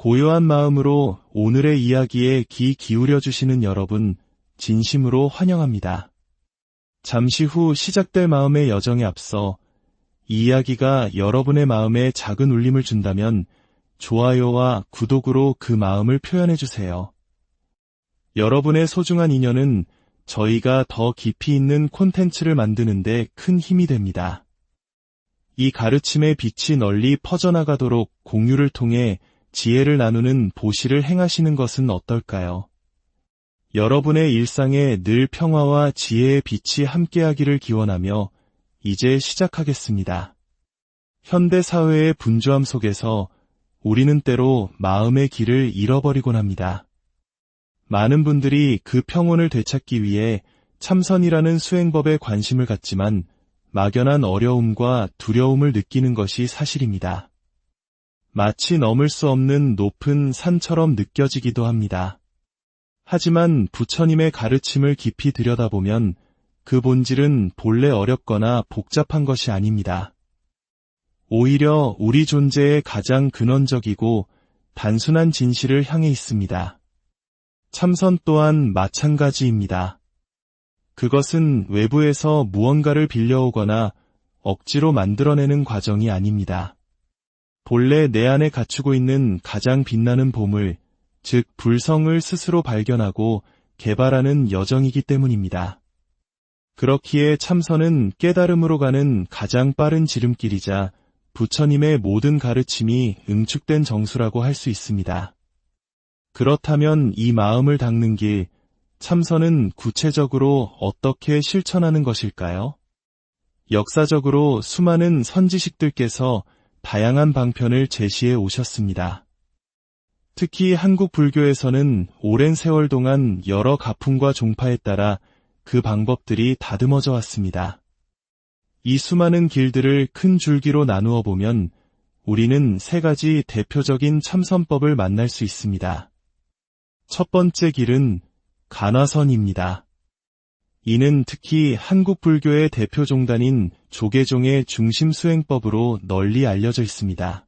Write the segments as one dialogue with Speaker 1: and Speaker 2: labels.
Speaker 1: 고요한 마음으로 오늘의 이야기에 귀 기울여 주시는 여러분, 진심으로 환영합니다. 잠시 후 시작될 마음의 여정에 앞서 이 이야기가 여러분의 마음에 작은 울림을 준다면 좋아요와 구독으로 그 마음을 표현해 주세요. 여러분의 소중한 인연은 저희가 더 깊이 있는 콘텐츠를 만드는데 큰 힘이 됩니다. 이 가르침의 빛이 널리 퍼져나가도록 공유를 통해 지혜를 나누는 보시를 행하시는 것은 어떨까요? 여러분의 일상에 늘 평화와 지혜의 빛이 함께하기를 기원하며 이제 시작하겠습니다. 현대 사회의 분주함 속에서 우리는 때로 마음의 길을 잃어버리곤 합니다. 많은 분들이 그 평온을 되찾기 위해 참선이라는 수행법에 관심을 갖지만 막연한 어려움과 두려움을 느끼는 것이 사실입니다. 마치 넘을 수 없는 높은 산처럼 느껴지기도 합니다. 하지만 부처님의 가르침을 깊이 들여다보면 그 본질은 본래 어렵거나 복잡한 것이 아닙니다. 오히려 우리 존재의 가장 근원적이고 단순한 진실을 향해 있습니다. 참선 또한 마찬가지입니다. 그것은 외부에서 무언가를 빌려오거나 억지로 만들어내는 과정이 아닙니다. 본래 내 안에 갖추고 있는 가장 빛나는 보물, 즉 불성을 스스로 발견하고 개발하는 여정이기 때문입니다. 그렇기에 참선은 깨달음으로 가는 가장 빠른 지름길이자 부처님의 모든 가르침이 응축된 정수라고 할 수 있습니다. 그렇다면 이 마음을 닦는 길, 참선은 구체적으로 어떻게 실천하는 것일까요? 역사적으로 수많은 선지식들께서 다양한 방편을 제시해 오셨습니다. 특히 한국 불교에서는 오랜 세월 동안 여러 가풍과 종파에 따라 그 방법들이 다듬어져 왔습니다. 이 수많은 길들을 큰 줄기로 나누어 보면 우리는 세 가지 대표적인 참선법을 만날 수 있습니다. 첫 번째 길은 간화선입니다. 이는 특히 한국 불교의 대표 종단인 조계종의 중심 수행법으로 널리 알려져 있습니다.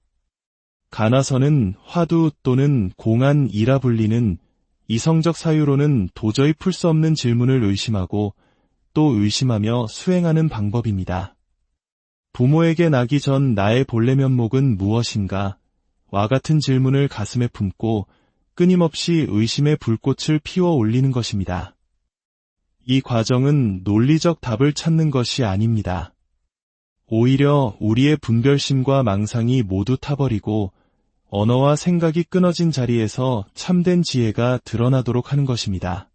Speaker 1: 간화선은 화두 또는 공안이라 불리는 이성적 사유로는 도저히 풀 수 없는 질문을 의심하고 또 의심하며 수행하는 방법입니다. 부모에게 나기 전 나의 본래 면목은 무엇인가? 와 같은 질문을 가슴에 품고 끊임없이 의심의 불꽃을 피워 올리는 것입니다. 이 과정은 논리적 답을 찾는 것이 아닙니다. 오히려 우리의 분별심과 망상이 모두 타버리고 언어와 생각이 끊어진 자리에서 참된 지혜가 드러나도록 하는 것입니다.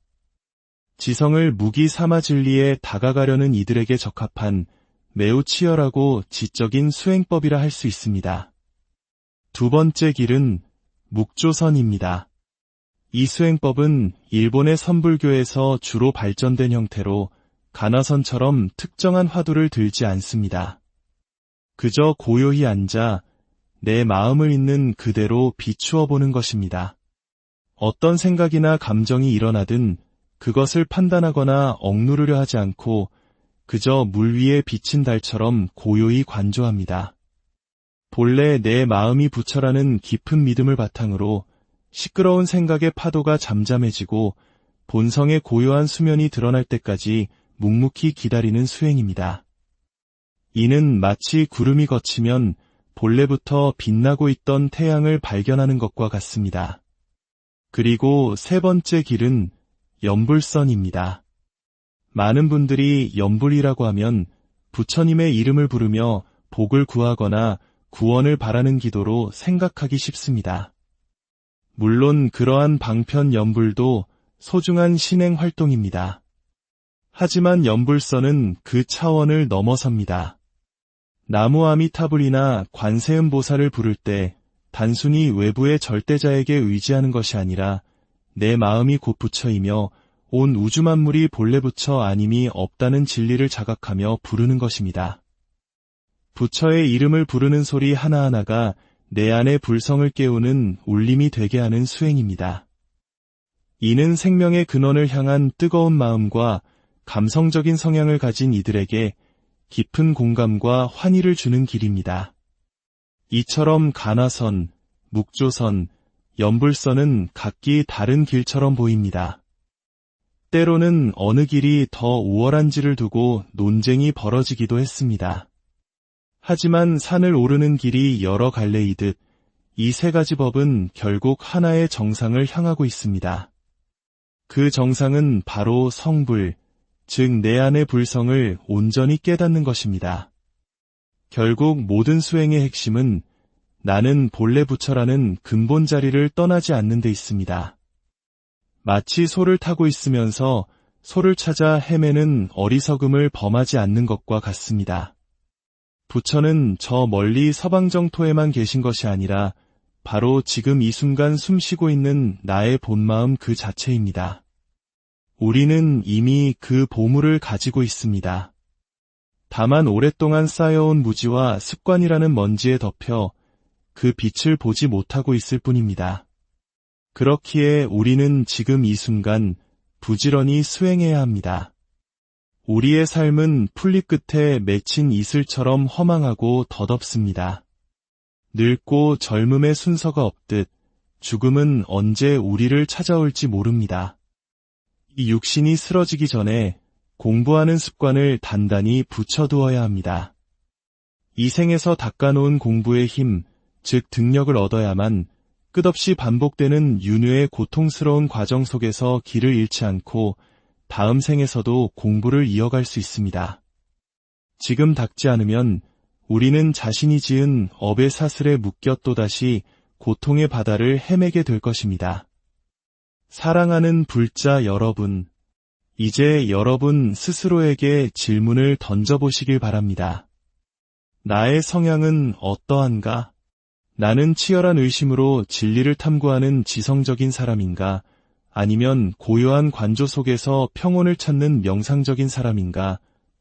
Speaker 1: 지성을 무기 삼아 진리에 다가가려는 이들에게 적합한 매우 치열하고 지적인 수행법이라 할 수 있습니다. 두 번째 길은 묵조선입니다. 이 수행법은 일본의 선불교에서 주로 발전된 형태로 간화선처럼 특정한 화두를 들지 않습니다. 그저 고요히 앉아 내 마음을 있는 그대로 비추어 보는 것입니다. 어떤 생각이나 감정이 일어나든 그것을 판단하거나 억누르려 하지 않고 그저 물 위에 비친 달처럼 고요히 관조합니다. 본래 내 마음이 부처라는 깊은 믿음을 바탕으로 시끄러운 생각의 파도가 잠잠해지고 본성의 고요한 수면이 드러날 때까지 묵묵히 기다리는 수행입니다. 이는 마치 구름이 걷히면 본래부터 빛나고 있던 태양을 발견하는 것과 같습니다. 그리고 세 번째 길은 연불선입니다. 많은 분들이 연불이라고 하면 부처님의 이름을 부르며 복을 구하거나 구원을 바라는 기도로 생각하기 쉽습니다. 물론 그러한 방편 연불도 소중한 신행 활동입니다. 하지만 연불선은 그 차원을 넘어섭니다. 나무 아미타불이나 관세음 보살을 부를 때 단순히 외부의 절대자에게 의지하는 것이 아니라 내 마음이 곧 부처이며 온 우주 만물이 본래 부처 아님이 없다는 진리를 자각하며 부르는 것입니다. 부처의 이름을 부르는 소리 하나하나가 내 안의 불성을 깨우는 울림이 되게 하는 수행입니다. 이는 생명의 근원을 향한 뜨거운 마음과 감성적인 성향을 가진 이들에게 깊은 공감과 환희를 주는 길입니다. 이처럼 간화선, 묵조선, 연불선은 각기 다른 길처럼 보입니다. 때로는 어느 길이 더 우월한지를 두고 논쟁이 벌어지기도 했습니다. 하지만 산을 오르는 길이 여러 갈래이듯 이 세 가지 법은 결국 하나의 정상을 향하고 있습니다. 그 정상은 바로 성불, 즉 내 안의 불성을 온전히 깨닫는 것입니다. 결국 모든 수행의 핵심은 나는 본래 부처라는 근본 자리를 떠나지 않는 데 있습니다. 마치 소를 타고 있으면서 소를 찾아 헤매는 어리석음을 범하지 않는 것과 같습니다. 부처는 저 멀리 서방정토에만 계신 것이 아니라 바로 지금 이 순간 숨쉬고 있는 나의 본마음 그 자체입니다. 우리는 이미 그 보물을 가지고 있습니다. 다만 오랫동안 쌓여온 무지와 습관이라는 먼지에 덮여 그 빛을 보지 못하고 있을 뿐입니다. 그렇기에 우리는 지금 이 순간 부지런히 수행해야 합니다. 우리의 삶은 풀잎 끝에 맺힌 이슬처럼 허망하고 덧없습니다. 늙고 젊음의 순서가 없듯 죽음은 언제 우리를 찾아올지 모릅니다. 이 육신이 쓰러지기 전에 공부하는 습관을 단단히 붙여두어야 합니다. 이 생에서 닦아놓은 공부의 힘, 즉 등력을 얻어야만 끝없이 반복되는 윤회의 고통스러운 과정 속에서 길을 잃지 않고 다음 생에서도 공부를 이어갈 수 있습니다. 지금 닦지 않으면 우리는 자신이 지은 업의 사슬에 묶여 또다시 고통의 바다를 헤매게 될 것입니다. 사랑하는 불자 여러분, 이제 여러분 스스로에게 질문을 던져보시길 바랍니다. 나의 성향은 어떠한가? 나는 치열한 의심으로 진리를 탐구하는 지성적인 사람인가? 아니면 고요한 관조 속에서 평온을 찾는 명상적인 사람인가?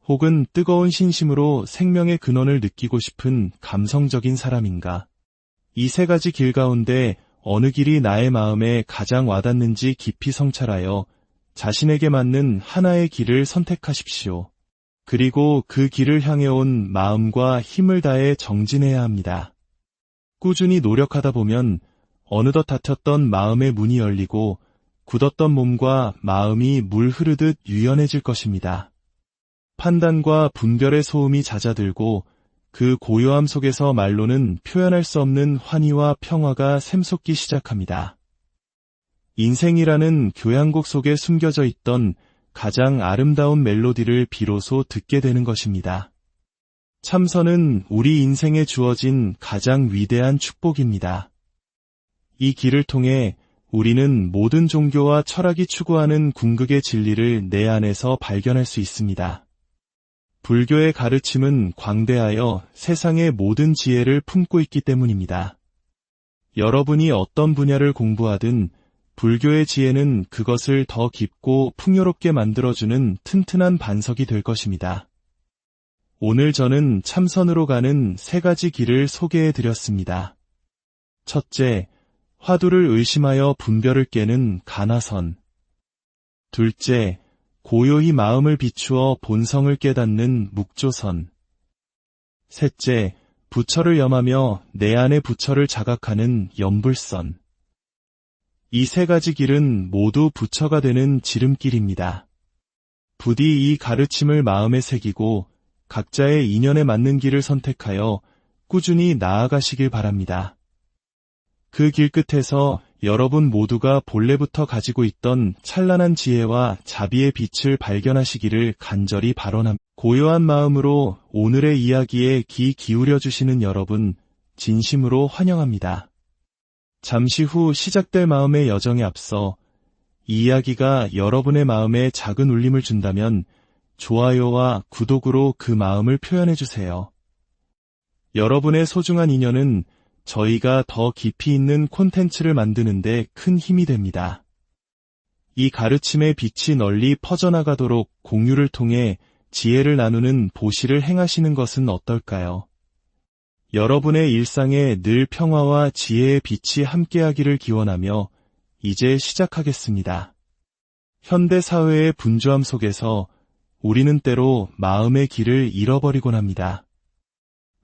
Speaker 1: 혹은 뜨거운 신심으로 생명의 근원을 느끼고 싶은 감성적인 사람인가? 이 세 가지 길 가운데 어느 길이 나의 마음에 가장 와닿는지 깊이 성찰하여 자신에게 맞는 하나의 길을 선택하십시오. 그리고 그 길을 향해 온 마음과 힘을 다해 정진해야 합니다. 꾸준히 노력하다 보면 어느덧 닫혔던 마음의 문이 열리고 굳었던 몸과 마음이 물 흐르듯 유연해질 것입니다. 판단과 분별의 소음이 잦아들고 그 고요함 속에서 말로는 표현할 수 없는 환희와 평화가 샘솟기 시작합니다. 인생이라는 교향곡 속에 숨겨져 있던 가장 아름다운 멜로디를 비로소 듣게 되는 것입니다. 참선은 우리 인생에 주어진 가장 위대한 축복입니다. 이 길을 통해 우리는 모든 종교와 철학이 추구하는 궁극의 진리를 내 안에서 발견할 수 있습니다. 불교의 가르침은 광대하여 세상의 모든 지혜를 품고 있기 때문입니다. 여러분이 어떤 분야를 공부하든 불교의 지혜는 그것을 더 깊고 풍요롭게 만들어주는 튼튼한 반석이 될 것입니다. 오늘 저는 참선으로 가는 세 가지 길을 소개해드렸습니다. 첫째, 화두를 의심하여 분별을 깨는 가나선. 둘째, 고요히 마음을 비추어 본성을 깨닫는 묵조선. 셋째, 부처를 염하며 내 안의 부처를 자각하는 연불선. 이 세 가지 길은 모두 부처가 되는 지름길입니다. 부디 이 가르침을 마음에 새기고 각자의 인연에 맞는 길을 선택하여 꾸준히 나아가시길 바랍니다. 그 길 끝에서 여러분 모두가 본래부터 가지고 있던 찬란한 지혜와 자비의 빛을 발견하시기를 간절히 발언합니다. 고요한 마음으로 오늘의 이야기에 귀 기울여 주시는 여러분, 진심으로 환영합니다. 잠시 후 시작될 마음의 여정에 앞서 이 이야기가 여러분의 마음에 작은 울림을 준다면 좋아요와 구독으로 그 마음을 표현해 주세요. 여러분의 소중한 인연은 저희가 더 깊이 있는 콘텐츠를 만드는 데 큰 힘이 됩니다. 이 가르침의 빛이 널리 퍼져나가도록 공유를 통해 지혜를 나누는 보시를 행하시는 것은 어떨까요? 여러분의 일상에 늘 평화와 지혜의 빛이 함께하기를 기원하며 이제 시작하겠습니다. 현대 사회의 분주함 속에서 우리는 때로 마음의 길을 잃어버리곤 합니다.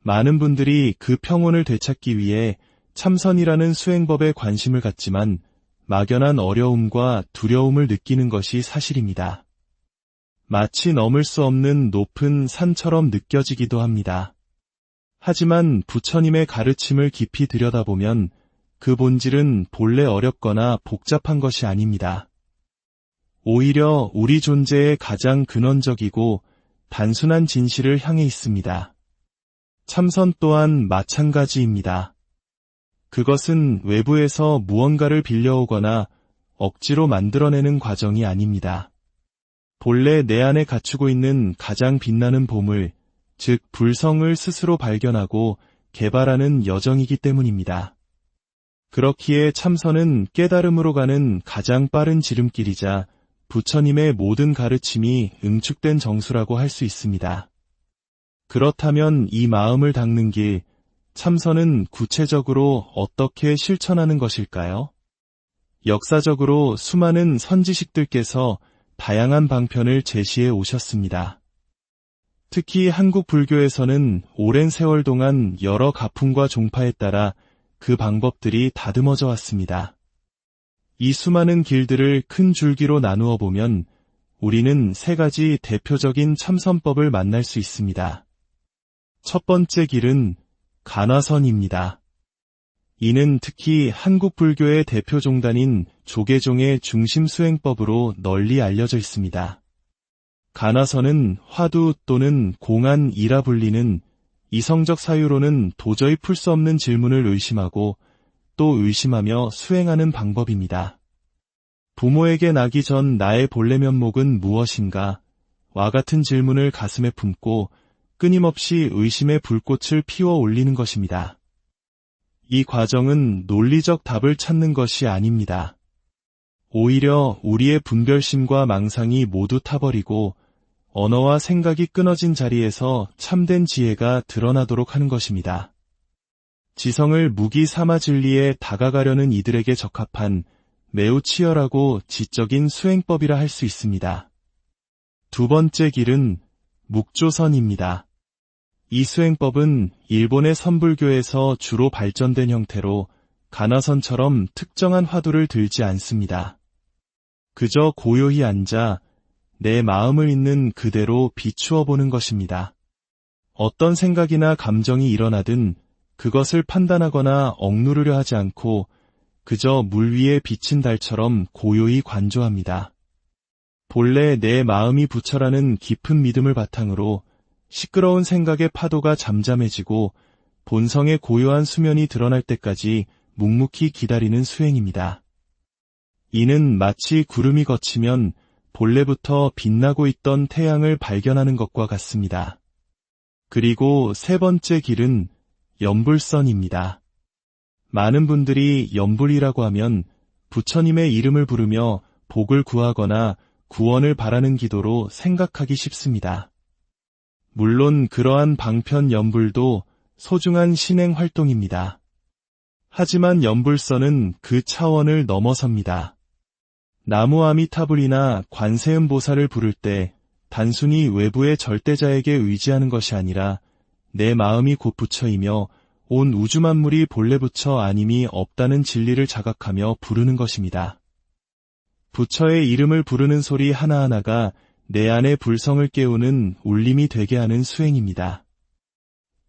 Speaker 1: 많은 분들이 그 평온을 되찾기 위해 참선이라는 수행법에 관심을 갖지만 막연한 어려움과 두려움을 느끼는 것이 사실입니다. 마치 넘을 수 없는 높은 산처럼 느껴지기도 합니다. 하지만 부처님의 가르침을 깊이 들여다보면 그 본질은 본래 어렵거나 복잡한 것이 아닙니다. 오히려 우리 존재의 가장 근원적이고 단순한 진실을 향해 있습니다. 참선 또한 마찬가지입니다. 그것은 외부에서 무언가를 빌려오거나 억지로 만들어내는 과정이 아닙니다. 본래 내 안에 갖추고 있는 가장 빛나는 보물, 즉 불성을 스스로 발견하고 개발하는 여정이기 때문입니다. 그렇기에 참선은 깨달음으로 가는 가장 빠른 지름길이자 부처님의 모든 가르침이 응축된 정수라고 할 수 있습니다. 그렇다면 이 마음을 닦는 길, 참선은 구체적으로 어떻게 실천하는 것일까요? 역사적으로 수많은 선지식들께서 다양한 방편을 제시해 오셨습니다. 특히 한국 불교에서는 오랜 세월 동안 여러 가풍과 종파에 따라 그 방법들이 다듬어져 왔습니다. 이 수많은 길들을 큰 줄기로 나누어 보면 우리는 세 가지 대표적인 참선법을 만날 수 있습니다. 첫 번째 길은 간화선입니다. 이는 특히 한국 불교의 대표 종단인 조계종의 중심 수행법으로 널리 알려져 있습니다. 간화선은 화두 또는 공안이라 불리는 이성적 사유로는 도저히 풀 수 없는 질문을 의심하고 또 의심하며 수행하는 방법입니다. 부모에게 나기 전 나의 본래 면목은 무엇인가? 와 같은 질문을 가슴에 품고 끊임없이 의심의 불꽃을 피워 올리는 것입니다. 이 과정은 논리적 답을 찾는 것이 아닙니다. 오히려 우리의 분별심과 망상이 모두 타버리고 언어와 생각이 끊어진 자리에서 참된 지혜가 드러나도록 하는 것입니다. 지성을 무기 삼아 진리에 다가가려는 이들에게 적합한 매우 치열하고 지적인 수행법이라 할 수 있습니다. 두 번째 길은 묵조선입니다. 이 수행법은 일본의 선불교에서 주로 발전된 형태로 간화선처럼 특정한 화두를 들지 않습니다. 그저 고요히 앉아 내 마음을 있는 그대로 비추어 보는 것입니다. 어떤 생각이나 감정이 일어나든 그것을 판단하거나 억누르려 하지 않고 그저 물 위에 비친 달처럼 고요히 관조합니다. 본래 내 마음이 부처라는 깊은 믿음을 바탕으로 시끄러운 생각의 파도가 잠잠해지고 본성의 고요한 수면이 드러날 때까지 묵묵히 기다리는 수행입니다. 이는 마치 구름이 걷히면 본래부터 빛나고 있던 태양을 발견하는 것과 같습니다. 그리고 세 번째 길은 연불선입니다. 많은 분들이 연불이라고 하면 부처님의 이름을 부르며 복을 구하거나 구원을 바라는 기도로 생각하기 쉽습니다. 물론 그러한 방편 연불도 소중한 신행 활동입니다. 하지만 연불선은 그 차원을 넘어섭니다. 나무 아미타불이나 관세음 보살을 부를 때 단순히 외부의 절대자에게 의지하는 것이 아니라 내 마음이 곧 부처이며 온 우주 만물이 본래 부처 아님이 없다는 진리를 자각하며 부르는 것입니다. 부처의 이름을 부르는 소리 하나하나가 내 안의 불성을 깨우는 울림이 되게 하는 수행입니다.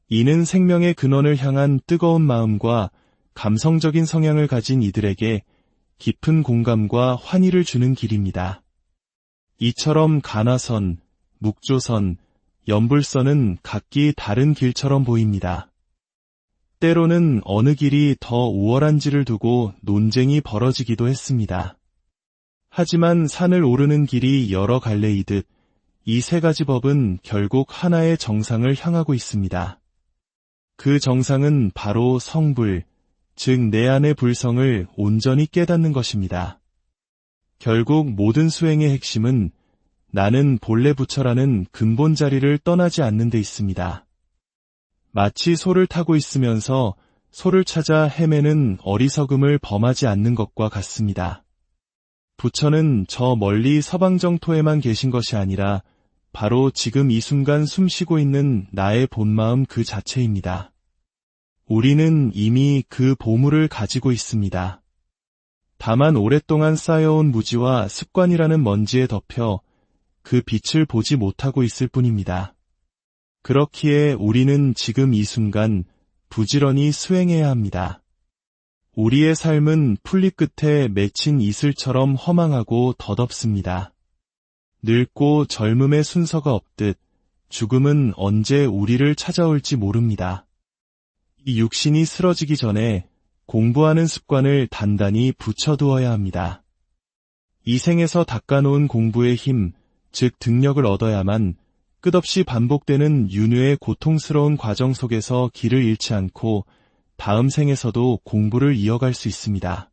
Speaker 1: 이는 생명의 근원을 향한 뜨거운 마음과 감성적인 성향을 가진 이들에게 깊은 공감과 환희를 주는 길입니다. 이처럼 간화선, 묵조선, 연불선은 각기 다른 길처럼 보입니다. 때로는 어느 길이 더 우월한지를 두고 논쟁이 벌어지기도 했습니다. 하지만 산을 오르는 길이 여러 갈래이듯 이 세 가지 법은 결국 하나의 정상을 향하고 있습니다. 그 정상은 바로 성불, 즉 내 안의 불성을 온전히 깨닫는 것입니다. 결국 모든 수행의 핵심은 나는 본래 부처라는 근본 자리를 떠나지 않는 데 있습니다. 마치 소를 타고 있으면서 소를 찾아 헤매는 어리석음을 범하지 않는 것과 같습니다. 부처는 저 멀리 서방정토에만 계신 것이 아니라 바로 지금 이 순간 숨쉬고 있는 나의 본마음 그 자체입니다. 우리는 이미 그 보물을 가지고 있습니다. 다만 오랫동안 쌓여온 무지와 습관이라는 먼지에 덮여 그 빛을 보지 못하고 있을 뿐입니다. 그렇기에 우리는 지금 이 순간 부지런히 수행해야 합니다. 우리의 삶은 풀잎 끝에 맺힌 이슬처럼 허망하고 덧없습니다. 늙고 젊음의 순서가 없듯 죽음은 언제 우리를 찾아올지 모릅니다. 이 육신이 쓰러지기 전에 공부하는 습관을 단단히 붙여두어야 합니다. 이 생에서 닦아놓은 공부의 힘, 즉 등력을 얻어야만 끝없이 반복되는 윤회의 고통스러운 과정 속에서 길을 잃지 않고 다음 생에서도 공부를 이어갈 수 있습니다.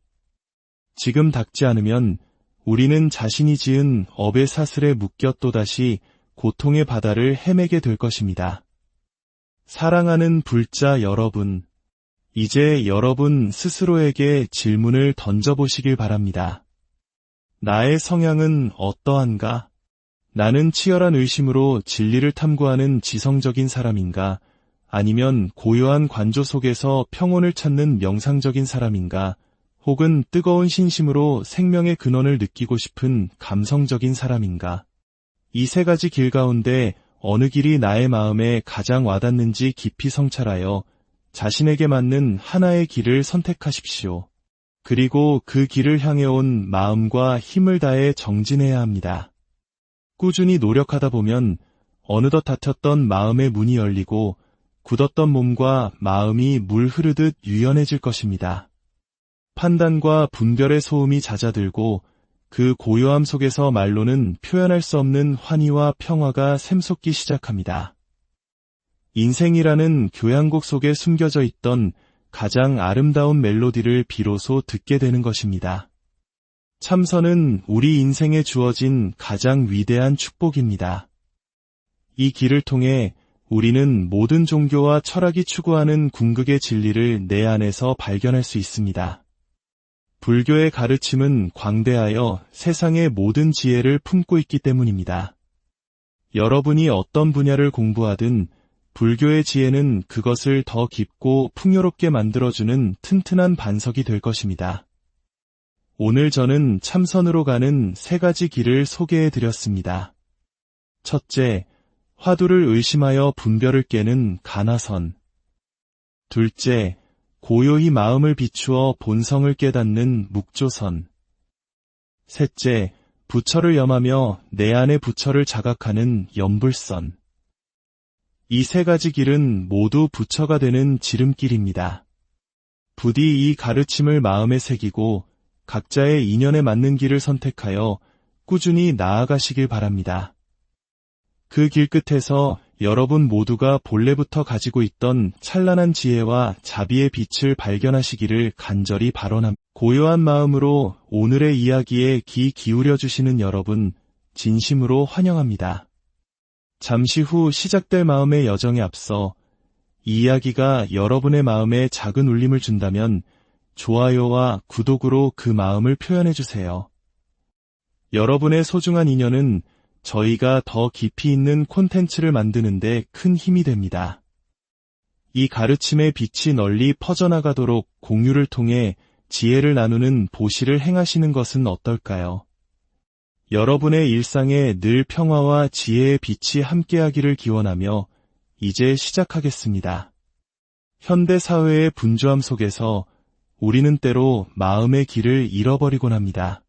Speaker 1: 지금 닦지 않으면 우리는 자신이 지은 업의 사슬에 묶여 또다시 고통의 바다를 헤매게 될 것입니다. 사랑하는 불자 여러분, 이제 여러분 스스로에게 질문을 던져보시길 바랍니다. 나의 성향은 어떠한가? 나는 치열한 의심으로 진리를 탐구하는 지성적인 사람인가? 아니면 고요한 관조 속에서 평온을 찾는 명상적인 사람인가? 혹은 뜨거운 신심으로 생명의 근원을 느끼고 싶은 감성적인 사람인가? 이 세 가지 길 가운데 어느 길이 나의 마음에 가장 와닿는지 깊이 성찰하여 자신에게 맞는 하나의 길을 선택하십시오. 그리고 그 길을 향해 온 마음과 힘을 다해 정진해야 합니다. 꾸준히 노력하다 보면 어느덧 닫혔던 마음의 문이 열리고 굳었던 몸과 마음이 물 흐르듯 유연해질 것입니다. 판단과 분별의 소음이 잦아들고 그 고요함 속에서 말로는 표현할 수 없는 환희와 평화가 샘솟기 시작합니다. 인생이라는 교향곡 속에 숨겨져 있던 가장 아름다운 멜로디를 비로소 듣게 되는 것입니다. 참선은 우리 인생에 주어진 가장 위대한 축복입니다. 이 길을 통해 우리는 모든 종교와 철학이 추구하는 궁극의 진리를 내 안에서 발견할 수 있습니다. 불교의 가르침은 광대하여 세상의 모든 지혜를 품고 있기 때문입니다. 여러분이 어떤 분야를 공부하든 불교의 지혜는 그것을 더 깊고 풍요롭게 만들어주는 튼튼한 반석이 될 것입니다. 오늘 저는 참선으로 가는 세 가지 길을 소개해드렸습니다. 첫째, 화두를 의심하여 분별을 깨는 가나선. 둘째, 고요히 마음을 비추어 본성을 깨닫는 묵조선. 셋째, 부처를 염하며 내 안의 부처를 자각하는 연불선. 이 세 가지 길은 모두 부처가 되는 지름길입니다. 부디 이 가르침을 마음에 새기고 각자의 인연에 맞는 길을 선택하여 꾸준히 나아가시길 바랍니다. 그 길 끝에서 여러분 모두가 본래부터 가지고 있던 찬란한 지혜와 자비의 빛을 발견하시기를 간절히 발언합니다. 고요한 마음으로 오늘의 이야기에 귀 기울여 주시는 여러분, 진심으로 환영합니다. 잠시 후 시작될 마음의 여정에 앞서 이 이야기가 여러분의 마음에 작은 울림을 준다면 좋아요와 구독으로 그 마음을 표현해주세요. 여러분의 소중한 인연은 저희가 더 깊이 있는 콘텐츠를 만드는데 큰 힘이 됩니다. 이 가르침의 빛이 널리 퍼져나가도록 공유를 통해 지혜를 나누는 보시를 행하시는 것은 어떨까요? 여러분의 일상에 늘 평화와 지혜의 빛이 함께하기를 기원하며 이제 시작하겠습니다. 현대 사회의 분주함 속에서 우리는 때로 마음의 길을 잃어버리곤 합니다.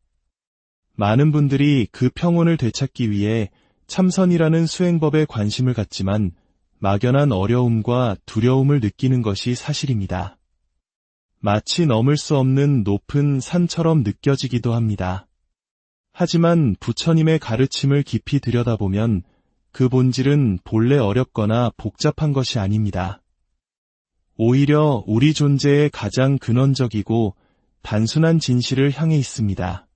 Speaker 1: 많은 분들이 그 평온을 되찾기 위해 참선이라는 수행법에 관심을 갖지만 막연한 어려움과 두려움을 느끼는 것이 사실입니다. 마치 넘을 수 없는 높은 산처럼 느껴지기도 합니다. 하지만 부처님의 가르침을 깊이 들여다보면 그 본질은 본래 어렵거나 복잡한 것이 아닙니다. 오히려 우리 존재의 가장 근원적이고 단순한 진실을 향해 있습니다.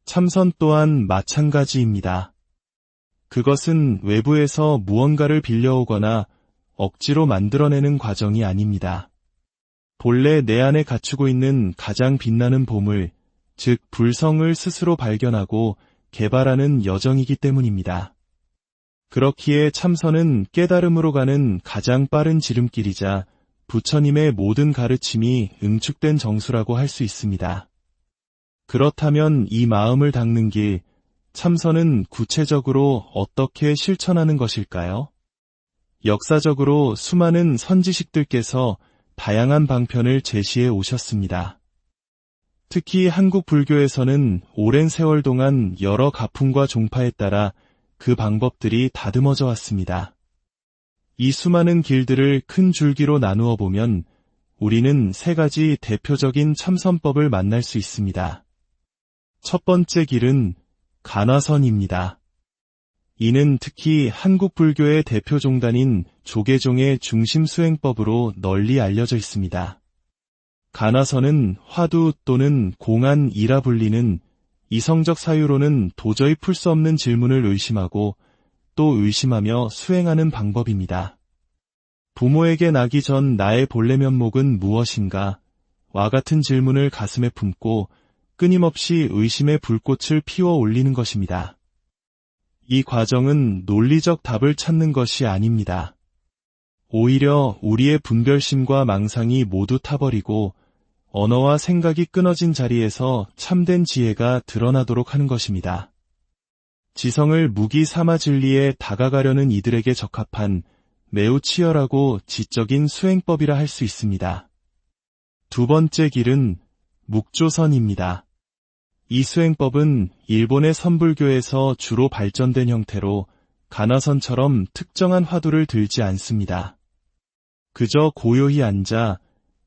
Speaker 1: 참선 또한 마찬가지입니다. 그것은 외부에서 무언가를 빌려오거나 억지로 만들어내는 과정이 아닙니다. 본래 내 안에 갖추고 있는 가장 빛나는 보물, 즉 불성을 스스로 발견하고 개발하는 여정이기 때문입니다. 그렇기에 참선은 깨달음으로 가는 가장 빠른 지름길이자 부처님의 모든 가르침이 응축된 정수라고 할 수 있습니다. 그렇다면 이 마음을 닦는 길, 참선은 구체적으로 어떻게 실천하는 것일까요? 역사적으로 수많은 선지식들께서 다양한 방편을 제시해 오셨습니다. 특히 한국 불교에서는 오랜 세월 동안 여러 가풍과 종파에 따라 그 방법들이 다듬어져 왔습니다. 이 수많은 길들을 큰 줄기로 나누어 보면 우리는 세 가지 대표적인 참선법을 만날 수 있습니다. 첫 번째 길은 간화선입니다. 이는 특히 한국 불교의 대표 종단인 조계종의 중심 수행법으로 널리 알려져 있습니다. 간화선은 화두 또는 공안이라 불리는 이성적 사유로는 도저히 풀 수 없는 질문을 의심하고 또 의심하며 수행하는 방법입니다. 부모에게 나기 전 나의 본래 면목은 무엇인가? 와 같은 질문을 가슴에 품고 끊임없이 의심의 불꽃을 피워 올리는 것입니다. 이 과정은 논리적 답을 찾는 것이 아닙니다. 오히려 우리의 분별심과 망상이 모두 타버리고 언어와 생각이 끊어진 자리에서 참된 지혜가 드러나도록 하는 것입니다. 지성을 무기 삼아 진리에 다가가려는 이들에게 적합한 매우 치열하고 지적인 수행법이라 할 수 있습니다. 두 번째 길은 묵조선입니다. 이 수행법은 일본의 선불교에서 주로 발전된 형태로 간화선처럼 특정한 화두를 들지 않습니다. 그저 고요히 앉아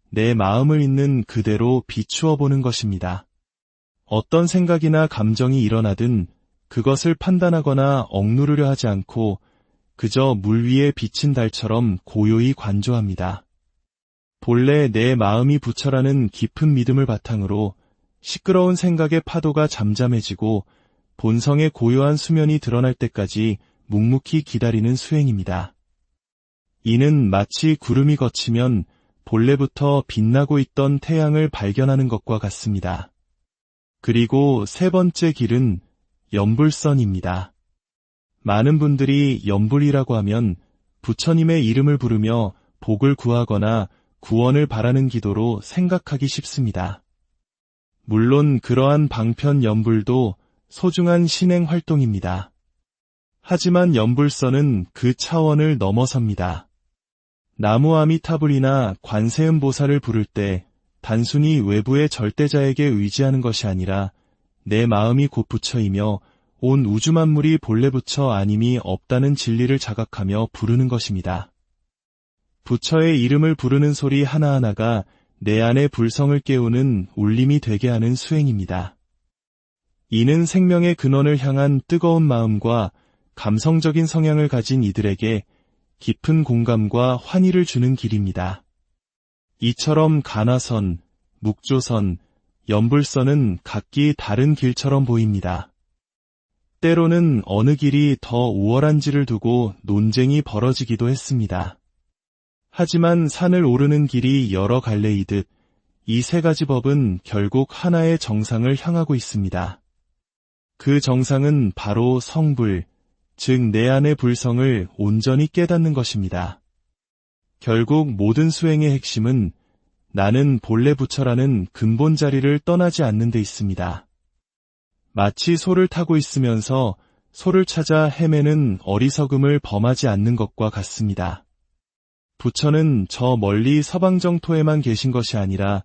Speaker 1: 내 마음을 있는 그대로 비추어 보는 것입니다. 어떤 생각이나 감정이 일어나든 그것을 판단하거나 억누르려 하지 않고 그저 물 위에 비친 달처럼 고요히 관조합니다. 본래 내 마음이 부처라는 깊은 믿음을 바탕으로 시끄러운 생각의 파도가 잠잠해지고 본성의 고요한 수면이 드러날 때까지 묵묵히 기다리는 수행입니다. 이는 마치 구름이 걷히면 본래부터 빛나고 있던 태양을 발견하는 것과 같습니다. 그리고 세 번째 길은 연불선입니다. 많은 분들이 연불이라고 하면 부처님의 이름을 부르며 복을 구하거나 구원을 바라는 기도로 생각하기 쉽습니다. 물론 그러한 방편 연불도 소중한 신행 활동입니다. 하지만 연불선은 그 차원을 넘어섭니다. 나무 아미타불이나 관세음보살을 부를 때 단순히 외부의 절대자에게 의지하는 것이 아니라 내 마음이 곧 부처이며 온 우주 만물이 본래 부처 아님이 없다는 진리를 자각하며 부르는 것입니다. 부처의 이름을 부르는 소리 하나하나가 내 안의 불성을 깨우는 울림이 되게 하는 수행입니다. 이는 생명의 근원을 향한 뜨거운 마음과 감성적인 성향을 가진 이들에게 깊은 공감과 환희를 주는 길입니다. 이처럼 간화선, 묵조선, 연불선은 각기 다른 길처럼 보입니다. 때로는 어느 길이 더 우월한지를 두고 논쟁이 벌어지기도 했습니다. 하지만 산을 오르는 길이 여러 갈래이듯 이 세 가지 법은 결국 하나의 정상을 향하고 있습니다. 그 정상은 바로 성불, 즉 내 안의 불성을 온전히 깨닫는 것입니다. 결국 모든 수행의 핵심은 나는 본래 부처라는 근본 자리를 떠나지 않는 데 있습니다. 마치 소를 타고 있으면서 소를 찾아 헤매는 어리석음을 범하지 않는 것과 같습니다. 부처는 저 멀리 서방정토에만 계신 것이 아니라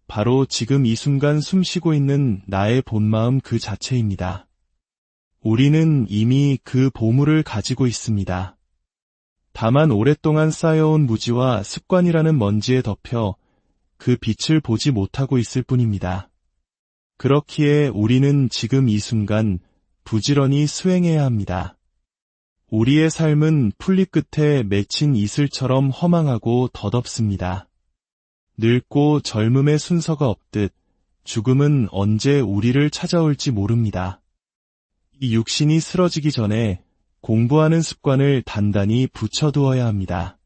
Speaker 1: 바로 지금 이 순간 숨쉬고 있는 나의 본마음 그 자체입니다. 우리는 이미 그 보물을 가지고 있습니다. 다만 오랫동안 쌓여온 무지와 습관이라는 먼지에 덮여 그 빛을 보지 못하고 있을 뿐입니다. 그렇기에 우리는 지금 이 순간 부지런히 수행해야 합니다. 우리의 삶은 풀잎 끝에 맺힌 이슬처럼 허망하고 덧없습니다. 늙고 젊음의 순서가 없듯 죽음은 언제 우리를 찾아올지 모릅니다. 이 육신이 쓰러지기 전에 공부하는 습관을 단단히 붙여두어야 합니다.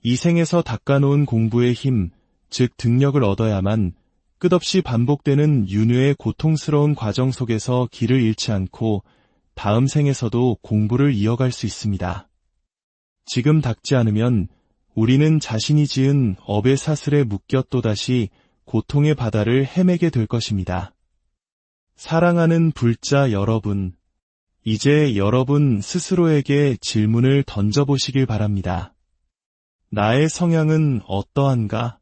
Speaker 1: 이 생에서 닦아놓은 공부의 힘, 즉 등력을 얻어야만 끝없이 반복되는 윤회의 고통스러운 과정 속에서 길을 잃지 않고 다음 생에서도 공부를 이어갈 수 있습니다. 지금 닦지 않으면 우리는 자신이 지은 업의 사슬에 묶여 또다시 고통의 바다를 헤매게 될 것입니다. 사랑하는 불자 여러분, 이제 여러분 스스로에게 질문을 던져보시길 바랍니다. 나의 성향은 어떠한가?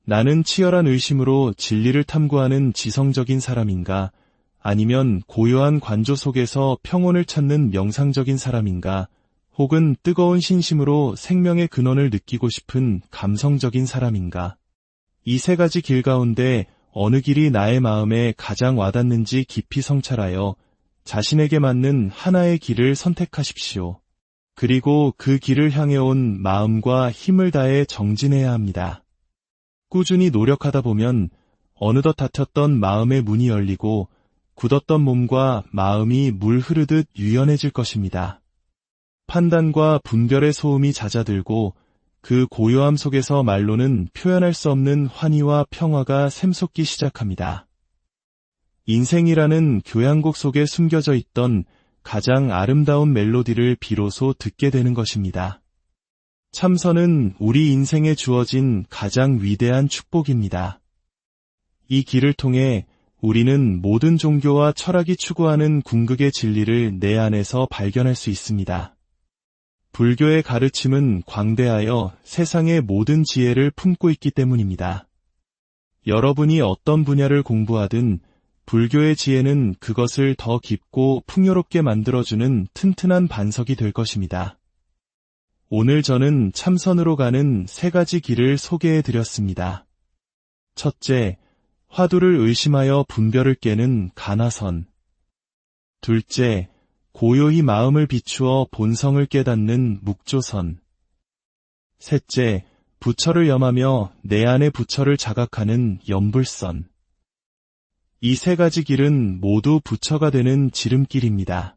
Speaker 1: 나는 치열한 의심으로 진리를 탐구하는 지성적인 사람인가? 아니면 고요한 관조 속에서 평온을 찾는 명상적인 사람인가? 혹은 뜨거운 신심으로 생명의 근원을 느끼고 싶은 감성적인 사람인가? 이 세 가지 길 가운데 어느 길이 나의 마음에 가장 와닿는지 깊이 성찰하여 자신에게 맞는 하나의 길을 선택하십시오. 그리고 그 길을 향해 온 마음과 힘을 다해 정진해야 합니다. 꾸준히 노력하다 보면 어느덧 닫혔던 마음의 문이 열리고 굳었던 몸과 마음이 물 흐르듯 유연해질 것입니다. 판단과 분별의 소음이 잦아들고 그 고요함 속에서 말로는 표현할 수 없는 환희와 평화가 샘솟기 시작합니다. 인생이라는 교향곡 속에 숨겨져 있던 가장 아름다운 멜로디를 비로소 듣게 되는 것입니다. 참선은 우리 인생에 주어진 가장 위대한 축복입니다. 이 길을 통해 우리는 모든 종교와 철학이 추구하는 궁극의 진리를 내 안에서 발견할 수 있습니다. 불교의 가르침은 광대하여 세상의 모든 지혜를 품고 있기 때문입니다. 여러분이 어떤 분야를 공부하든 불교의 지혜는 그것을 더 깊고 풍요롭게 만들어주는 튼튼한 반석이 될 것입니다. 오늘 저는 참선으로 가는 세 가지 길을 소개해드렸습니다. 첫째, 화두를 의심하여 분별을 깨는 가나선. 둘째, 고요히 마음을 비추어 본성을 깨닫는 묵조선. 셋째, 부처를 염하며 내 안의 부처를 자각하는 염불선. 이 세 가지 길은 모두 부처가 되는 지름길입니다.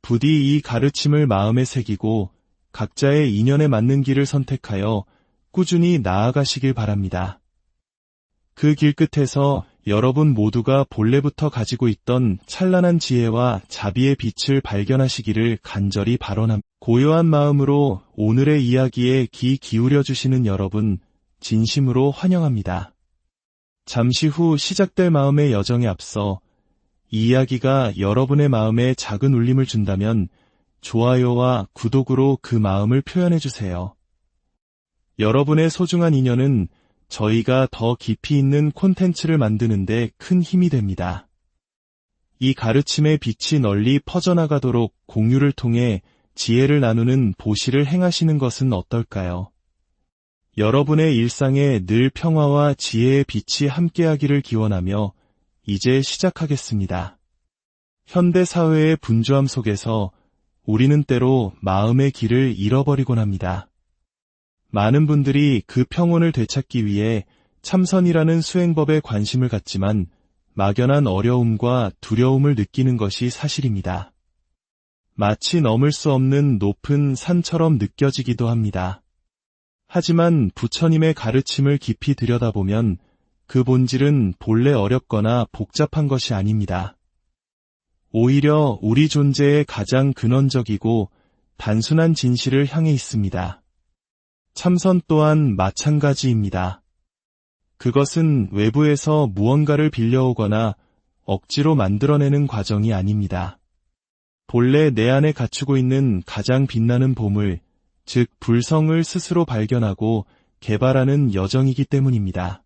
Speaker 1: 부디 이 가르침을 마음에 새기고 각자의 인연에 맞는 길을 선택하여 꾸준히 나아가시길 바랍니다. 그 길 끝에서 여러분 모두가 본래부터 가지고 있던 찬란한 지혜와 자비의 빛을 발견하시기를 간절히 발언합니다. 고요한 마음으로 오늘의 이야기에 귀 기울여 주시는 여러분, 진심으로 환영합니다. 잠시 후 시작될 마음의 여정에 앞서 이 이야기가 여러분의 마음에 작은 울림을 준다면 좋아요와 구독으로 그 마음을 표현해 주세요. 여러분의 소중한 인연은 저희가 더 깊이 있는 콘텐츠를 만드는데 큰 힘이 됩니다. 이 가르침의 빛이 널리 퍼져나가도록 공유를 통해 지혜를 나누는 보시를 행하시는 것은 어떨까요? 여러분의 일상에 늘 평화와 지혜의 빛이 함께하기를 기원하며 이제 시작하겠습니다. 현대 사회의 분주함 속에서 우리는 때로 마음의 길을 잃어버리곤 합니다. 많은 분들이 그 평온을 되찾기 위해 참선이라는 수행법에 관심을 갖지만 막연한 어려움과 두려움을 느끼는 것이 사실입니다. 마치 넘을 수 없는 높은 산처럼 느껴지기도 합니다. 하지만 부처님의 가르침을 깊이 들여다보면 그 본질은 본래 어렵거나 복잡한 것이 아닙니다. 오히려 우리 존재의 가장 근원적이고 단순한 진실을 향해 있습니다. 참선 또한 마찬가지입니다. 그것은 외부에서 무언가를 빌려오거나 억지로 만들어내는 과정이 아닙니다. 본래 내 안에 갖추고 있는 가장 빛나는 보물, 즉 불성을 스스로 발견하고 개발하는 여정이기 때문입니다.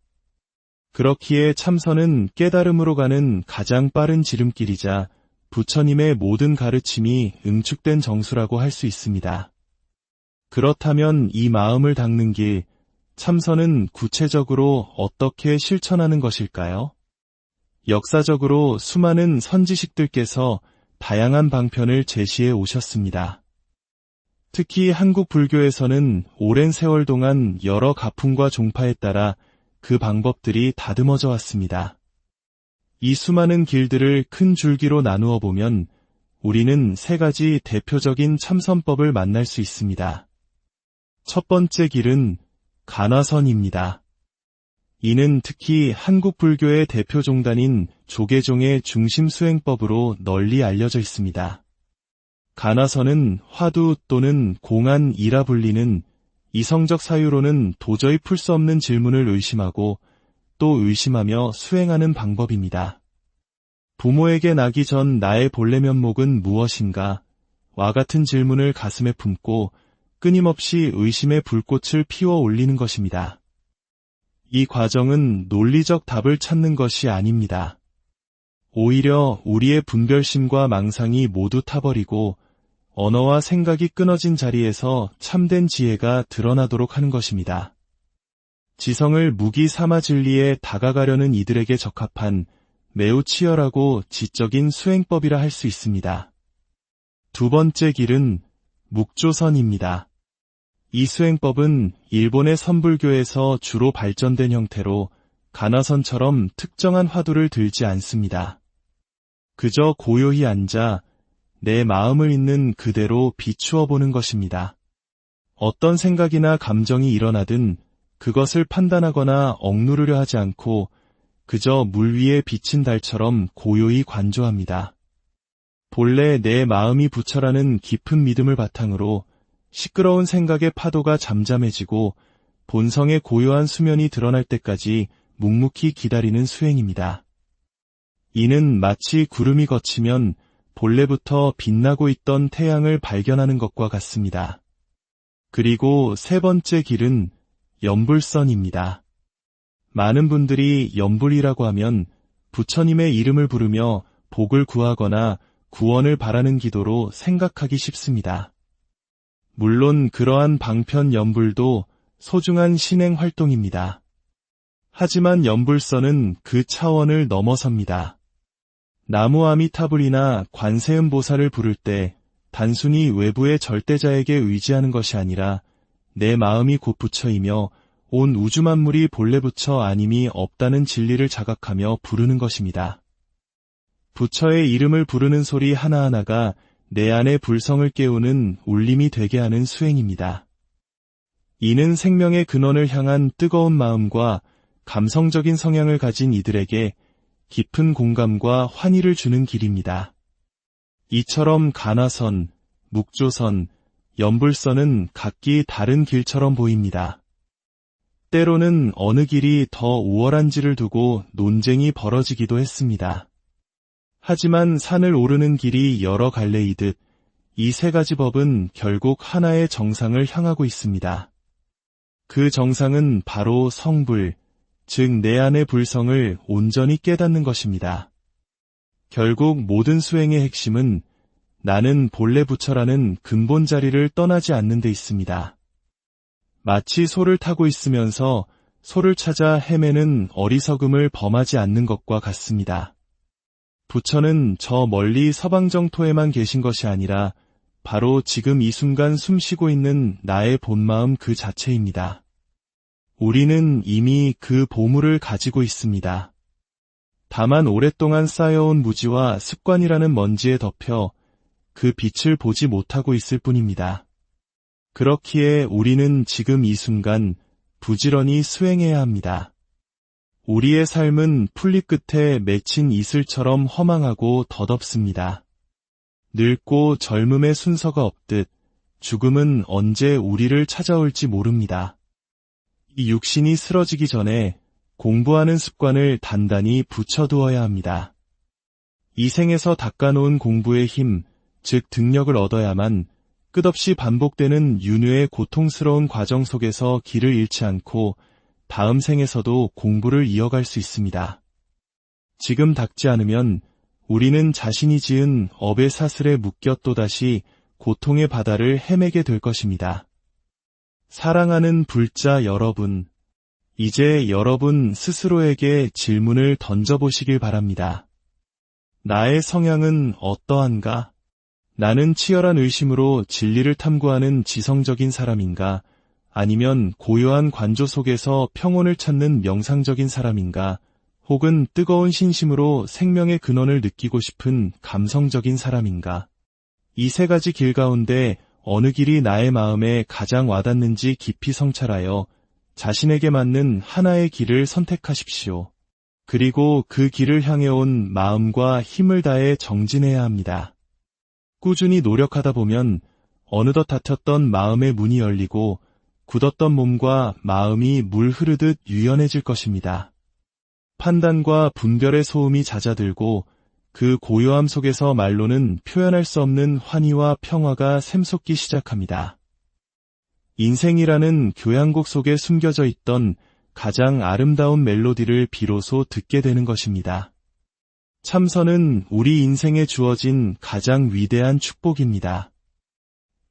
Speaker 1: 그렇기에 참선은 깨달음으로 가는 가장 빠른 지름길이자 부처님의 모든 가르침이 응축된 정수라고 할 수 있습니다. 그렇다면 이 마음을 닦는 길, 참선은 구체적으로 어떻게 실천하는 것일까요? 역사적으로 수많은 선지식들께서 다양한 방편을 제시해 오셨습니다. 특히 한국 불교에서는 오랜 세월 동안 여러 가풍과 종파에 따라 그 방법들이 다듬어져 왔습니다. 이 수많은 길들을 큰 줄기로 나누어 보면 우리는 세 가지 대표적인 참선법을 만날 수 있습니다. 첫 번째 길은 가나선입니다. 이는 특히 한국 불교의 대표 종단인 조계종의 중심 수행법으로 널리 알려져 있습니다. 가나선은 화두 또는 공안이라 불리는 이성적 사유로는 도저히 풀 수 없는 질문을 의심하고 또 의심하며 수행하는 방법입니다. 부모에게 나기 전 나의 본래 면목은 무엇인가? 와 같은 질문을 가슴에 품고 끊임없이 의심의 불꽃을 피워 올리는 것입니다. 이 과정은 논리적 답을 찾는 것이 아닙니다. 오히려 우리의 분별심과 망상이 모두 타버리고 언어와 생각이 끊어진 자리에서 참된 지혜가 드러나도록 하는 것입니다. 지성을 무기 삼아 진리에 다가가려는 이들에게 적합한 매우 치열하고 지적인 수행법이라 할 수 있습니다. 두 번째 길은 묵조선입니다. 이 수행법은 일본의 선불교에서 주로 발전된 형태로 가나선처럼 특정한 화두를 들지 않습니다. 그저 고요히 앉아 내 마음을 있는 그대로 비추어 보는 것입니다. 어떤 생각이나 감정이 일어나든 그것을 판단하거나 억누르려 하지 않고 그저 물 위에 비친 달처럼 고요히 관조합니다. 본래 내 마음이 부처라는 깊은 믿음을 바탕으로 시끄러운 생각의 파도가 잠잠해지고 본성의 고요한 수면이 드러날 때까지 묵묵히 기다리는 수행입니다. 이는 마치 구름이 걷히면 본래부터 빛나고 있던 태양을 발견하는 것과 같습니다. 그리고 세 번째 길은 연불선입니다. 많은 분들이 연불이라고 하면 부처님의 이름을 부르며 복을 구하거나 구원을 바라는 기도로 생각하기 쉽습니다. 물론 그러한 방편 연불도 소중한 신행 활동입니다. 하지만 연불선은 그 차원을 넘어섭니다. 나무 아미타불이나 관세음 보살을 부를 때 단순히 외부의 절대자에게 의지하는 것이 아니라 내 마음이 곧 부처이며 온 우주 만물이 본래 부처 아님이 없다는 진리를 자각하며 부르는 것입니다. 부처의 이름을 부르는 소리 하나하나가 내 안의 불성을 깨우는 울림이 되게 하는 수행입니다. 이는 생명의 근원을 향한 뜨거운 마음과 감성적인 성향을 가진 이들에게 깊은 공감과 환희를 주는 길입니다. 이처럼 가나선, 묵조선, 연불선은 각기 다른 길처럼 보입니다. 때로는 어느 길이 더 우월한지를 두고 논쟁이 벌어지기도 했습니다. 하지만 산을 오르는 길이 여러 갈래이듯 이 세 가지 법은 결국 하나의 정상을 향하고 있습니다. 그 정상은 바로 성불, 즉 내 안의 불성을 온전히 깨닫는 것입니다. 결국 모든 수행의 핵심은 나는 본래 부처라는 근본 자리를 떠나지 않는 데 있습니다. 마치 소를 타고 있으면서 소를 찾아 헤매는 어리석음을 범하지 않는 것과 같습니다. 부처는 저 멀리 서방정토에만 계신 것이 아니라 바로 지금 이 순간 숨쉬고 있는 나의 본마음 그 자체입니다. 우리는 이미 그 보물을 가지고 있습니다. 다만 오랫동안 쌓여온 무지와 습관이라는 먼지에 덮여 그 빛을 보지 못하고 있을 뿐입니다. 그렇기에 우리는 지금 이 순간 부지런히 수행해야 합니다. 우리의 삶은 풀잎 끝에 맺힌 이슬처럼 허망하고 덧없습니다. 늙고 젊음의 순서가 없듯 죽음은 언제 우리를 찾아올지 모릅니다. 이 육신이 쓰러지기 전에 공부하는 습관을 단단히 붙여두어야 합니다. 이 생에서 닦아놓은 공부의 힘, 즉 등력을 얻어야만 끝없이 반복되는 윤회의 고통스러운 과정 속에서 길을 잃지 않고 다음 생에서도 공부를 이어갈 수 있습니다. 지금 닦지 않으면 우리는 자신이 지은 업의 사슬에 묶여 또다시 고통의 바다를 헤매게 될 것입니다. 사랑하는 불자 여러분, 이제 여러분 스스로에게 질문을 던져보시길 바랍니다. 나의 성향은 어떠한가? 나는 치열한 의심으로 진리를 탐구하는 지성적인 사람인가? 아니면 고요한 관조 속에서 평온을 찾는 명상적인 사람인가? 혹은 뜨거운 신심으로 생명의 근원을 느끼고 싶은 감성적인 사람인가? 이 세 가지 길 가운데 어느 길이 나의 마음에 가장 와닿는지 깊이 성찰하여 자신에게 맞는 하나의 길을 선택하십시오. 그리고 그 길을 향해 온 마음과 힘을 다해 정진해야 합니다. 꾸준히 노력하다 보면 어느덧 닫혔던 마음의 문이 열리고 굳었던 몸과 마음이 물 흐르듯 유연해질 것입니다. 판단과 분별의 소음이 잦아들고 그 고요함 속에서 말로는 표현할 수 없는 환희와 평화가 샘솟기 시작합니다. 인생이라는 교향곡 속에 숨겨져 있던 가장 아름다운 멜로디를 비로소 듣게 되는 것입니다. 참선은 우리 인생에 주어진 가장 위대한 축복입니다.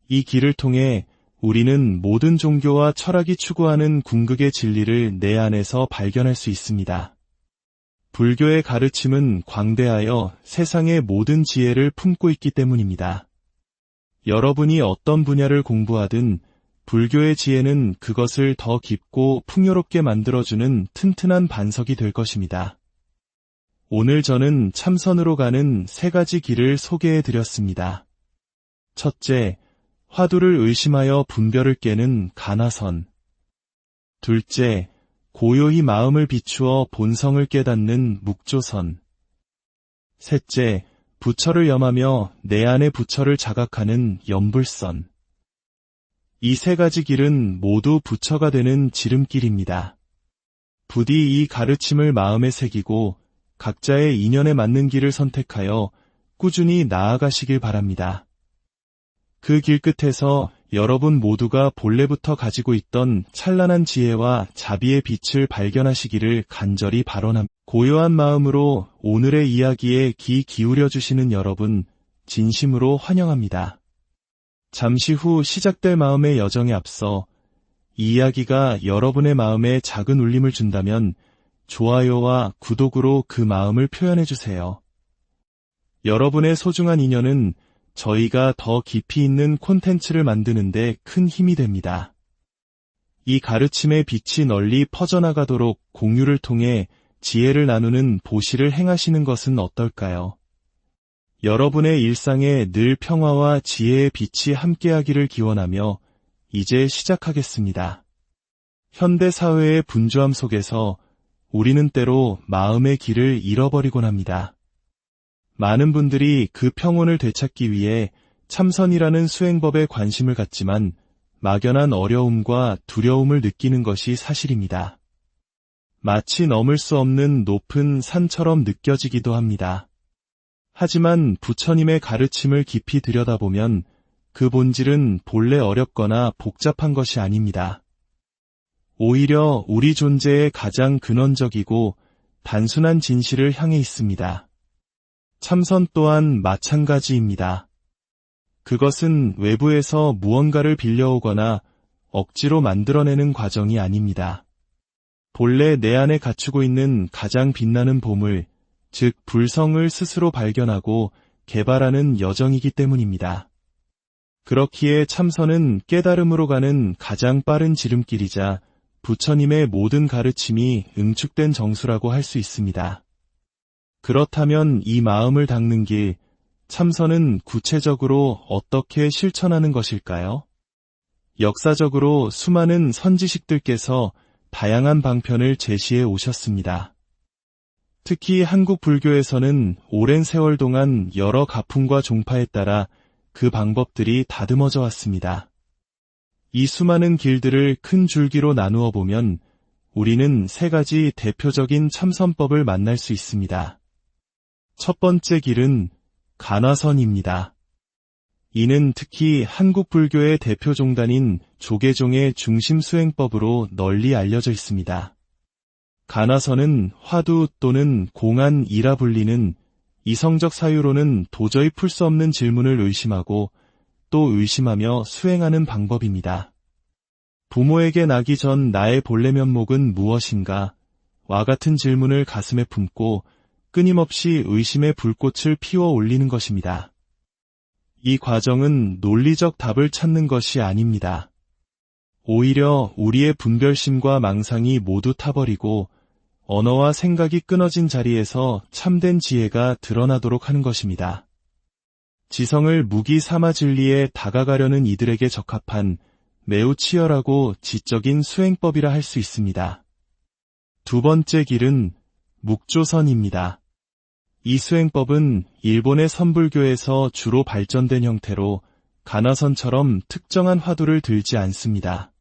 Speaker 1: 이 길을 통해 우리는 모든 종교와 철학이 추구하는 궁극의 진리를 내 안에서 발견할 수 있습니다. 불교의 가르침은 광대하여 세상의 모든 지혜를 품고 있기 때문입니다. 여러분이 어떤 분야를 공부하든 불교의 지혜는 그것을 더 깊고 풍요롭게 만들어주는 튼튼한 반석이 될 것입니다. 오늘 저는 참선으로 가는 3가지 길을 소개해드렸습니다. 첫째, 화두를 의심하여 분별을 깨는 가나선. 둘째, 고요히 마음을 비추어 본성을 깨닫는 묵조선. 셋째, 부처를 염하며 내 안의 부처를 자각하는 염불선. 이 3가지 길은 모두 부처가 되는 지름길입니다. 부디 이 가르침을 마음에 새기고 각자의 인연에 맞는 길을 선택하여 꾸준히 나아가시길 바랍니다. 그 길 끝에서 여러분 모두가 본래부터 가지고 있던 찬란한 지혜와 자비의 빛을 발견하시기를 간절히 바라옵니다. 고요한 마음으로 오늘의 이야기에 귀 기울여 주시는 여러분, 진심으로 환영합니다. 잠시 후 시작될 마음의 여정에 앞서 이 이야기가 여러분의 마음에 작은 울림을 준다면 좋아요와 구독으로 그 마음을 표현해 주세요. 여러분의 소중한 인연은 저희가 더 깊이 있는 콘텐츠를 만드는 데 큰 힘이 됩니다. 이 가르침의 빛이 널리 퍼져나가도록 공유를 통해 지혜를 나누는 보시를 행하시는 것은 어떨까요? 여러분의 일상에 늘 평화와 지혜의 빛이 함께하기를 기원하며 이제 시작하겠습니다. 현대 사회의 분주함 속에서 우리는 때로 마음의 길을 잃어버리곤 합니다. 많은 분들이 그 평온을 되찾기 위해 참선이라는 수행법에 관심을 갖지만 막연한 어려움과 두려움을 느끼는 것이 사실입니다. 마치 넘을 수 없는 높은 산처럼 느껴지기도 합니다. 하지만 부처님의 가르침을 깊이 들여다보면 그 본질은 본래 어렵거나 복잡한 것이 아닙니다. 오히려 우리 존재의 가장 근원적이고 단순한 진실을 향해 있습니다. 참선 또한 마찬가지입니다. 그것은 외부에서 무언가를 빌려오거나 억지로 만들어내는 과정이 아닙니다. 본래 내 안에 갖추고 있는 가장 빛나는 보물, 즉 불성을 스스로 발견하고 개발하는 여정이기 때문입니다. 그렇기에 참선은 깨달음으로 가는 가장 빠른 지름길이자 부처님의 모든 가르침이 응축된 정수라고 할 수 있습니다. 그렇다면 이 마음을 닦는 길, 참선은 구체적으로 어떻게 실천하는 것일까요? 역사적으로 수많은 선지식들께서 다양한 방편을 제시해 오셨습니다. 특히 한국 불교에서는 오랜 세월 동안 여러 가풍과 종파에 따라 그 방법들이 다듬어져 왔습니다. 이 수많은 길들을 큰 줄기로 나누어 보면 우리는 3가지 대표적인 참선법을 만날 수 있습니다. 첫 번째 길은 가나선입니다. 이는 특히 한국 불교의 대표 종단인 조계종의 중심 수행법으로 널리 알려져 있습니다. 가나선은 화두 또는 공안이라 불리는 이성적 사유로는 도저히 풀 수 없는 질문을 의심하고 또 의심하며 수행하는 방법입니다. 부모에게 나기 전 나의 본래 면목은 무엇인가? 와 같은 질문을 가슴에 품고 끊임없이 의심의 불꽃을 피워 올리는 것입니다. 이 과정은 논리적 답을 찾는 것이 아닙니다. 오히려 우리의 분별심과 망상이 모두 타버리고 언어와 생각이 끊어진 자리에서 참된 지혜가 드러나도록 하는 것입니다. 지성을 무기 삼아 진리에 다가가려는 이들에게 적합한 매우 치열하고 지적인 수행법이라 할 수 있습니다. 두 번째 길은 묵조선입니다. 이 수행법은 일본의 선불교에서 주로 발전된 형태로 가나선처럼 특정한 화두를 들지 않습니다.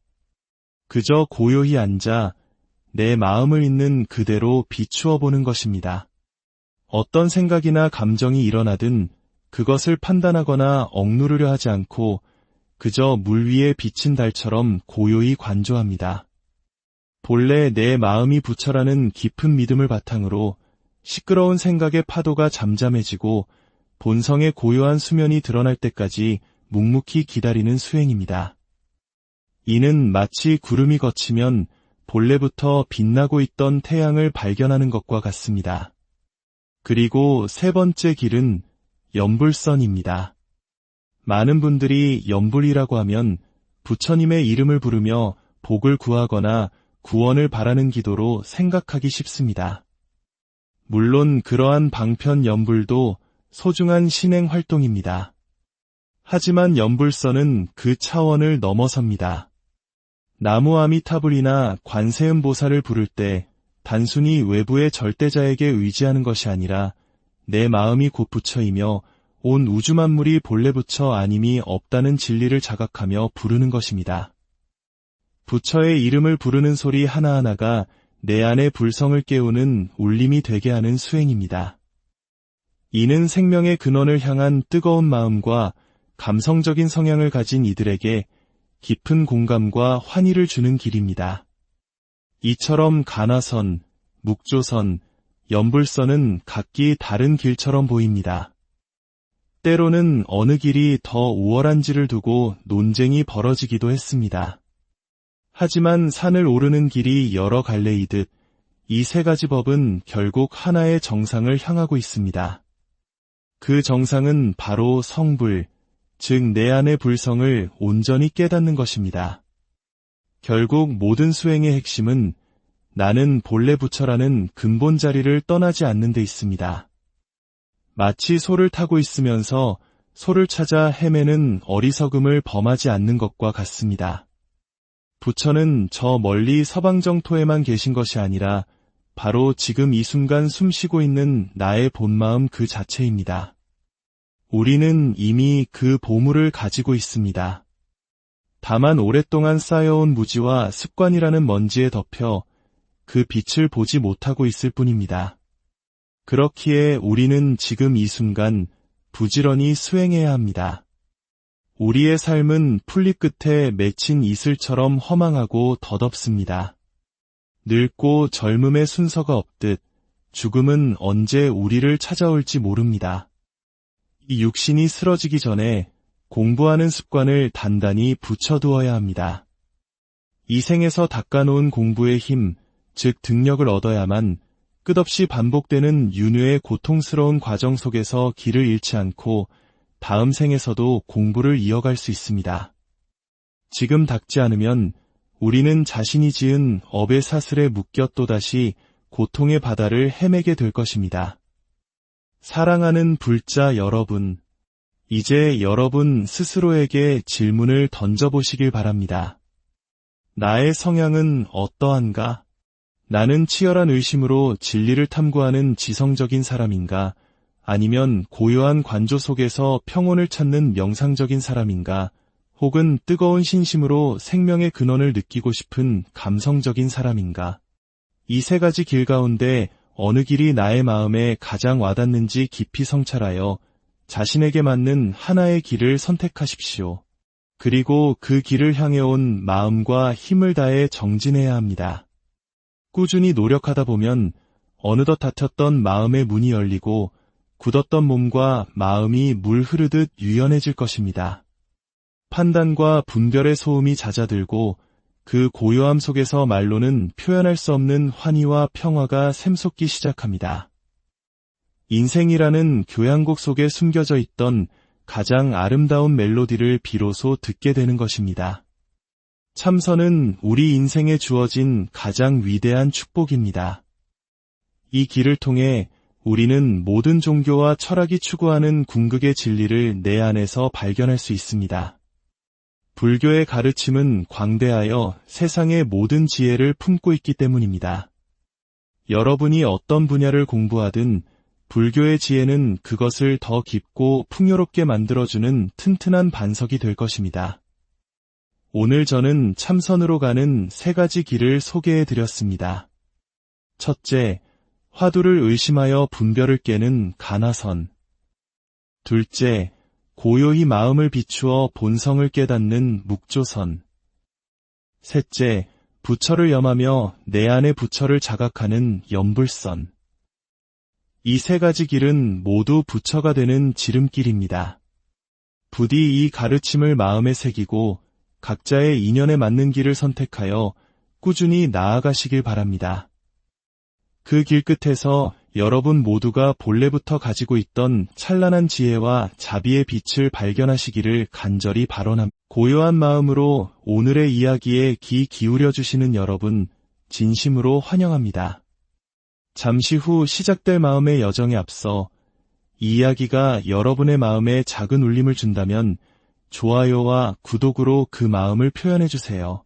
Speaker 1: 그저 고요히 앉아 내 마음을 있는 그대로 비추어 보는 것입니다. 어떤 생각이나 감정이 일어나든 그것을 판단하거나 억누르려 하지 않고 그저 물 위에 비친 달처럼 고요히 관조합니다. 본래 내 마음이 부처라는 깊은 믿음을 바탕으로 시끄러운 생각의 파도가 잠잠해지고 본성의 고요한 수면이 드러날 때까지 묵묵히 기다리는 수행입니다. 이는 마치 구름이 걷히면 본래부터 빛나고 있던 태양을 발견하는 것과 같습니다. 그리고 세 번째 길은 연불선입니다. 많은 분들이 연불이라고 하면 부처님의 이름을 부르며 복을 구하거나 구원을 바라는 기도로 생각하기 쉽습니다. 물론 그러한 방편 연불도 소중한 신행 활동입니다. 하지만 연불선은 그 차원을 넘어섭니다. 나무 아미타불이나 관세음 보살을 부를 때 단순히 외부의 절대자에게 의지하는 것이 아니라 내 마음이 곧 부처이며 온 우주 만물이 본래 부처 아님이 없다는 진리를 자각하며 부르는 것입니다. 부처의 이름을 부르는 소리 하나하나가 내 안의 불성을 깨우는 울림이 되게 하는 수행입니다. 이는 생명의 근원을 향한 뜨거운 마음과 감성적인 성향을 가진 이들에게 깊은 공감과 환희를 주는 길입니다. 이처럼 간화선, 묵조선, 연불선은 각기 다른 길처럼 보입니다. 때로는 어느 길이 더 우월한지를 두고 논쟁이 벌어지기도 했습니다. 하지만 산을 오르는 길이 여러 갈래이듯 이 세 가지 법은 결국 하나의 정상을 향하고 있습니다. 그 정상은 바로 성불, 즉 내 안의 불성을 온전히 깨닫는 것입니다. 결국 모든 수행의 핵심은 나는 본래 부처라는 근본 자리를 떠나지 않는 데 있습니다. 마치 소를 타고 있으면서 소를 찾아 헤매는 어리석음을 범하지 않는 것과 같습니다. 부처는 저 멀리 서방정토에만 계신 것이 아니라 바로 지금 이 순간 숨쉬고 있는 나의 본마음 그 자체입니다. 우리는 이미 그 보물을 가지고 있습니다. 다만 오랫동안 쌓여온 무지와 습관이라는 먼지에 덮여 그 빛을 보지 못하고 있을 뿐입니다. 그렇기에 우리는 지금 이 순간 부지런히 수행해야 합니다. 우리의 삶은 풀잎 끝에 맺힌 이슬처럼 허망하고 덧없습니다. 늙고 젊음의 순서가 없듯 죽음은 언제 우리를 찾아올지 모릅니다. 이 육신이 쓰러지기 전에 공부하는 습관을 단단히 붙여두어야 합니다. 이 생에서 닦아놓은 공부의 힘, 즉 등력을 얻어야만 끝없이 반복되는 윤회의 고통스러운 과정 속에서 길을 잃지 않고 다음 생에서도 공부를 이어갈 수 있습니다. 지금 닦지 않으면 우리는 자신이 지은 업의 사슬에 묶여 또다시 고통의 바다를 헤매게 될 것입니다. 사랑하는 불자 여러분, 이제 여러분 스스로에게 질문을 던져보시길 바랍니다. 나의 성향은 어떠한가? 나는 치열한 의심으로 진리를 탐구하는 지성적인 사람인가? 아니면 고요한 관조 속에서 평온을 찾는 명상적인 사람인가? 혹은 뜨거운 신심으로 생명의 근원을 느끼고 싶은 감성적인 사람인가? 이 세 가지 길 가운데 어느 길이 나의 마음에 가장 와닿는지 깊이 성찰하여 자신에게 맞는 하나의 길을 선택하십시오. 그리고 그 길을 향해 온 마음과 힘을 다해 정진해야 합니다. 꾸준히 노력하다 보면 어느덧 닫혔던 마음의 문이 열리고 굳었던 몸과 마음이 물 흐르듯 유연해질 것입니다. 판단과 분별의 소음이 잦아들고 그 고요함 속에서 말로는 표현할 수 없는 환희와 평화가 샘솟기 시작합니다. 인생이라는 교향곡 속에 숨겨져 있던 가장 아름다운 멜로디를 비로소 듣게 되는 것입니다. 참선은 우리 인생에 주어진 가장 위대한 축복입니다. 이 길을 통해 우리는 모든 종교와 철학이 추구하는 궁극의 진리를 내 안에서 발견할 수 있습니다. 불교의 가르침은 광대하여 세상의 모든 지혜를 품고 있기 때문입니다. 여러분이 어떤 분야를 공부하든 불교의 지혜는 그것을 더 깊고 풍요롭게 만들어주는 튼튼한 반석이 될 것입니다. 오늘 저는 참선으로 가는 3가지 길을 소개해 드렸습니다. 첫째, 화두를 의심하여 분별을 깨는 가나선. 둘째, 고요히 마음을 비추어 본성을 깨닫는 묵조선. 셋째, 부처를 염하며 내 안의 부처를 자각하는 연불선. 이 3가지 길은 모두 부처가 되는 지름길입니다. 부디 이 가르침을 마음에 새기고 각자의 인연에 맞는 길을 선택하여 꾸준히 나아가시길 바랍니다. 그 길 끝에서 여러분 모두가 본래부터 가지고 있던 찬란한 지혜와 자비의 빛을 발견하시기를 간절히 발언합니다. 고요한 마음으로 오늘의 이야기에 귀 기울여 주시는 여러분, 진심으로 환영합니다. 잠시 후 시작될 마음의 여정에 앞서 이 이야기가 여러분의 마음에 작은 울림을 준다면 좋아요와 구독으로 그 마음을 표현해 주세요.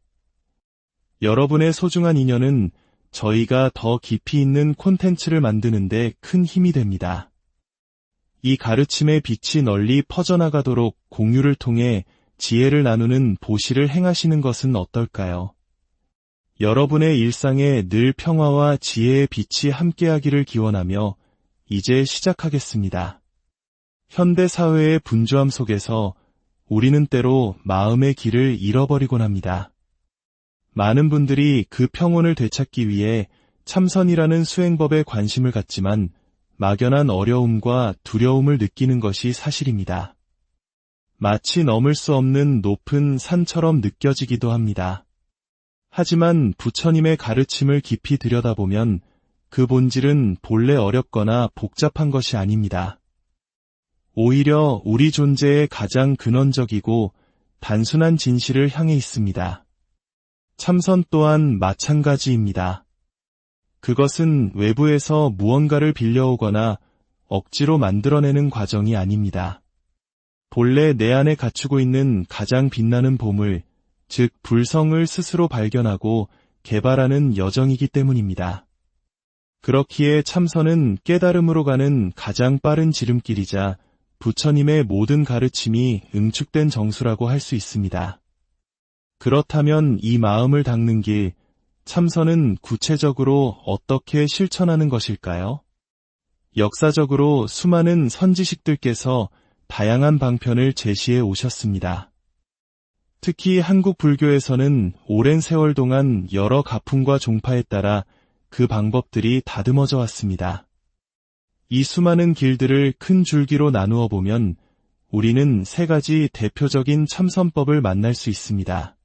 Speaker 1: 여러분의 소중한 인연은 저희가 더 깊이 있는 콘텐츠를 만드는 데 큰 힘이 됩니다. 이 가르침의 빛이 널리 퍼져나가도록 공유를 통해 지혜를 나누는 보시를 행하시는 것은 어떨까요? 여러분의 일상에 늘 평화와 지혜의 빛이 함께하기를 기원하며 이제 시작하겠습니다. 현대 사회의 분주함 속에서 우리는 때로 마음의 길을 잃어버리곤 합니다. 많은 분들이 그 평온을 되찾기 위해 참선이라는 수행법에 관심을 갖지만 막연한 어려움과 두려움을 느끼는 것이 사실입니다. 마치 넘을 수 없는 높은 산처럼 느껴지기도 합니다. 하지만 부처님의 가르침을 깊이 들여다보면 그 본질은 본래 어렵거나 복잡한 것이 아닙니다. 오히려 우리 존재의 가장 근원적이고 단순한 진실을 향해 있습니다. 참선 또한 마찬가지입니다. 그것은 외부에서 무언가를 빌려오거나 억지로 만들어내는 과정이 아닙니다. 본래 내 안에 갖추고 있는 가장 빛나는 보물, 즉 불성을 스스로 발견하고 개발하는 여정이기 때문입니다. 그렇기에 참선은 깨달음으로 가는 가장 빠른 지름길이자 부처님의 모든 가르침이 응축된 정수라고 할 수 있습니다. 그렇다면 이 마음을 닦는 길, 참선은 구체적으로 어떻게 실천하는 것일까요? 역사적으로 수많은 선지식들께서 다양한 방편을 제시해 오셨습니다. 특히 한국 불교에서는 오랜 세월 동안 여러 가풍과 종파에 따라 그 방법들이 다듬어져 왔습니다. 이 수많은 길들을 큰 줄기로 나누어 보면 우리는 3가지 대표적인 참선법을 만날 수 있습니다.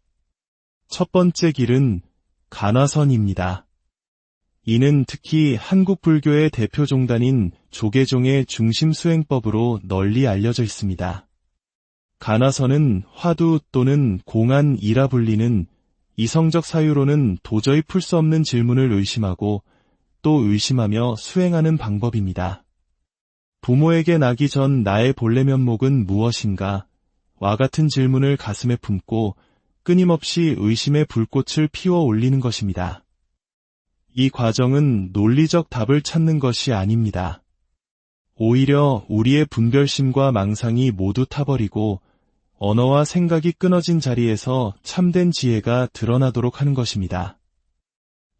Speaker 1: 첫 번째 길은 가나선입니다. 이는 특히 한국 불교의 대표 종단인 조계종의 중심 수행법으로 널리 알려져 있습니다. 가나선은 화두 또는 공안이라 불리는 이성적 사유로는 도저히 풀 수 없는 질문을 의심하고 또 의심하며 수행하는 방법입니다. 부모에게 나기 전 나의 본래 면목은 무엇인가? 와 같은 질문을 가슴에 품고 끊임없이 의심의 불꽃을 피워 올리는 것입니다. 이 과정은 논리적 답을 찾는 것이 아닙니다. 오히려 우리의 분별심과 망상이 모두 타버리고 언어와 생각이 끊어진 자리에서 참된 지혜가 드러나도록 하는 것입니다.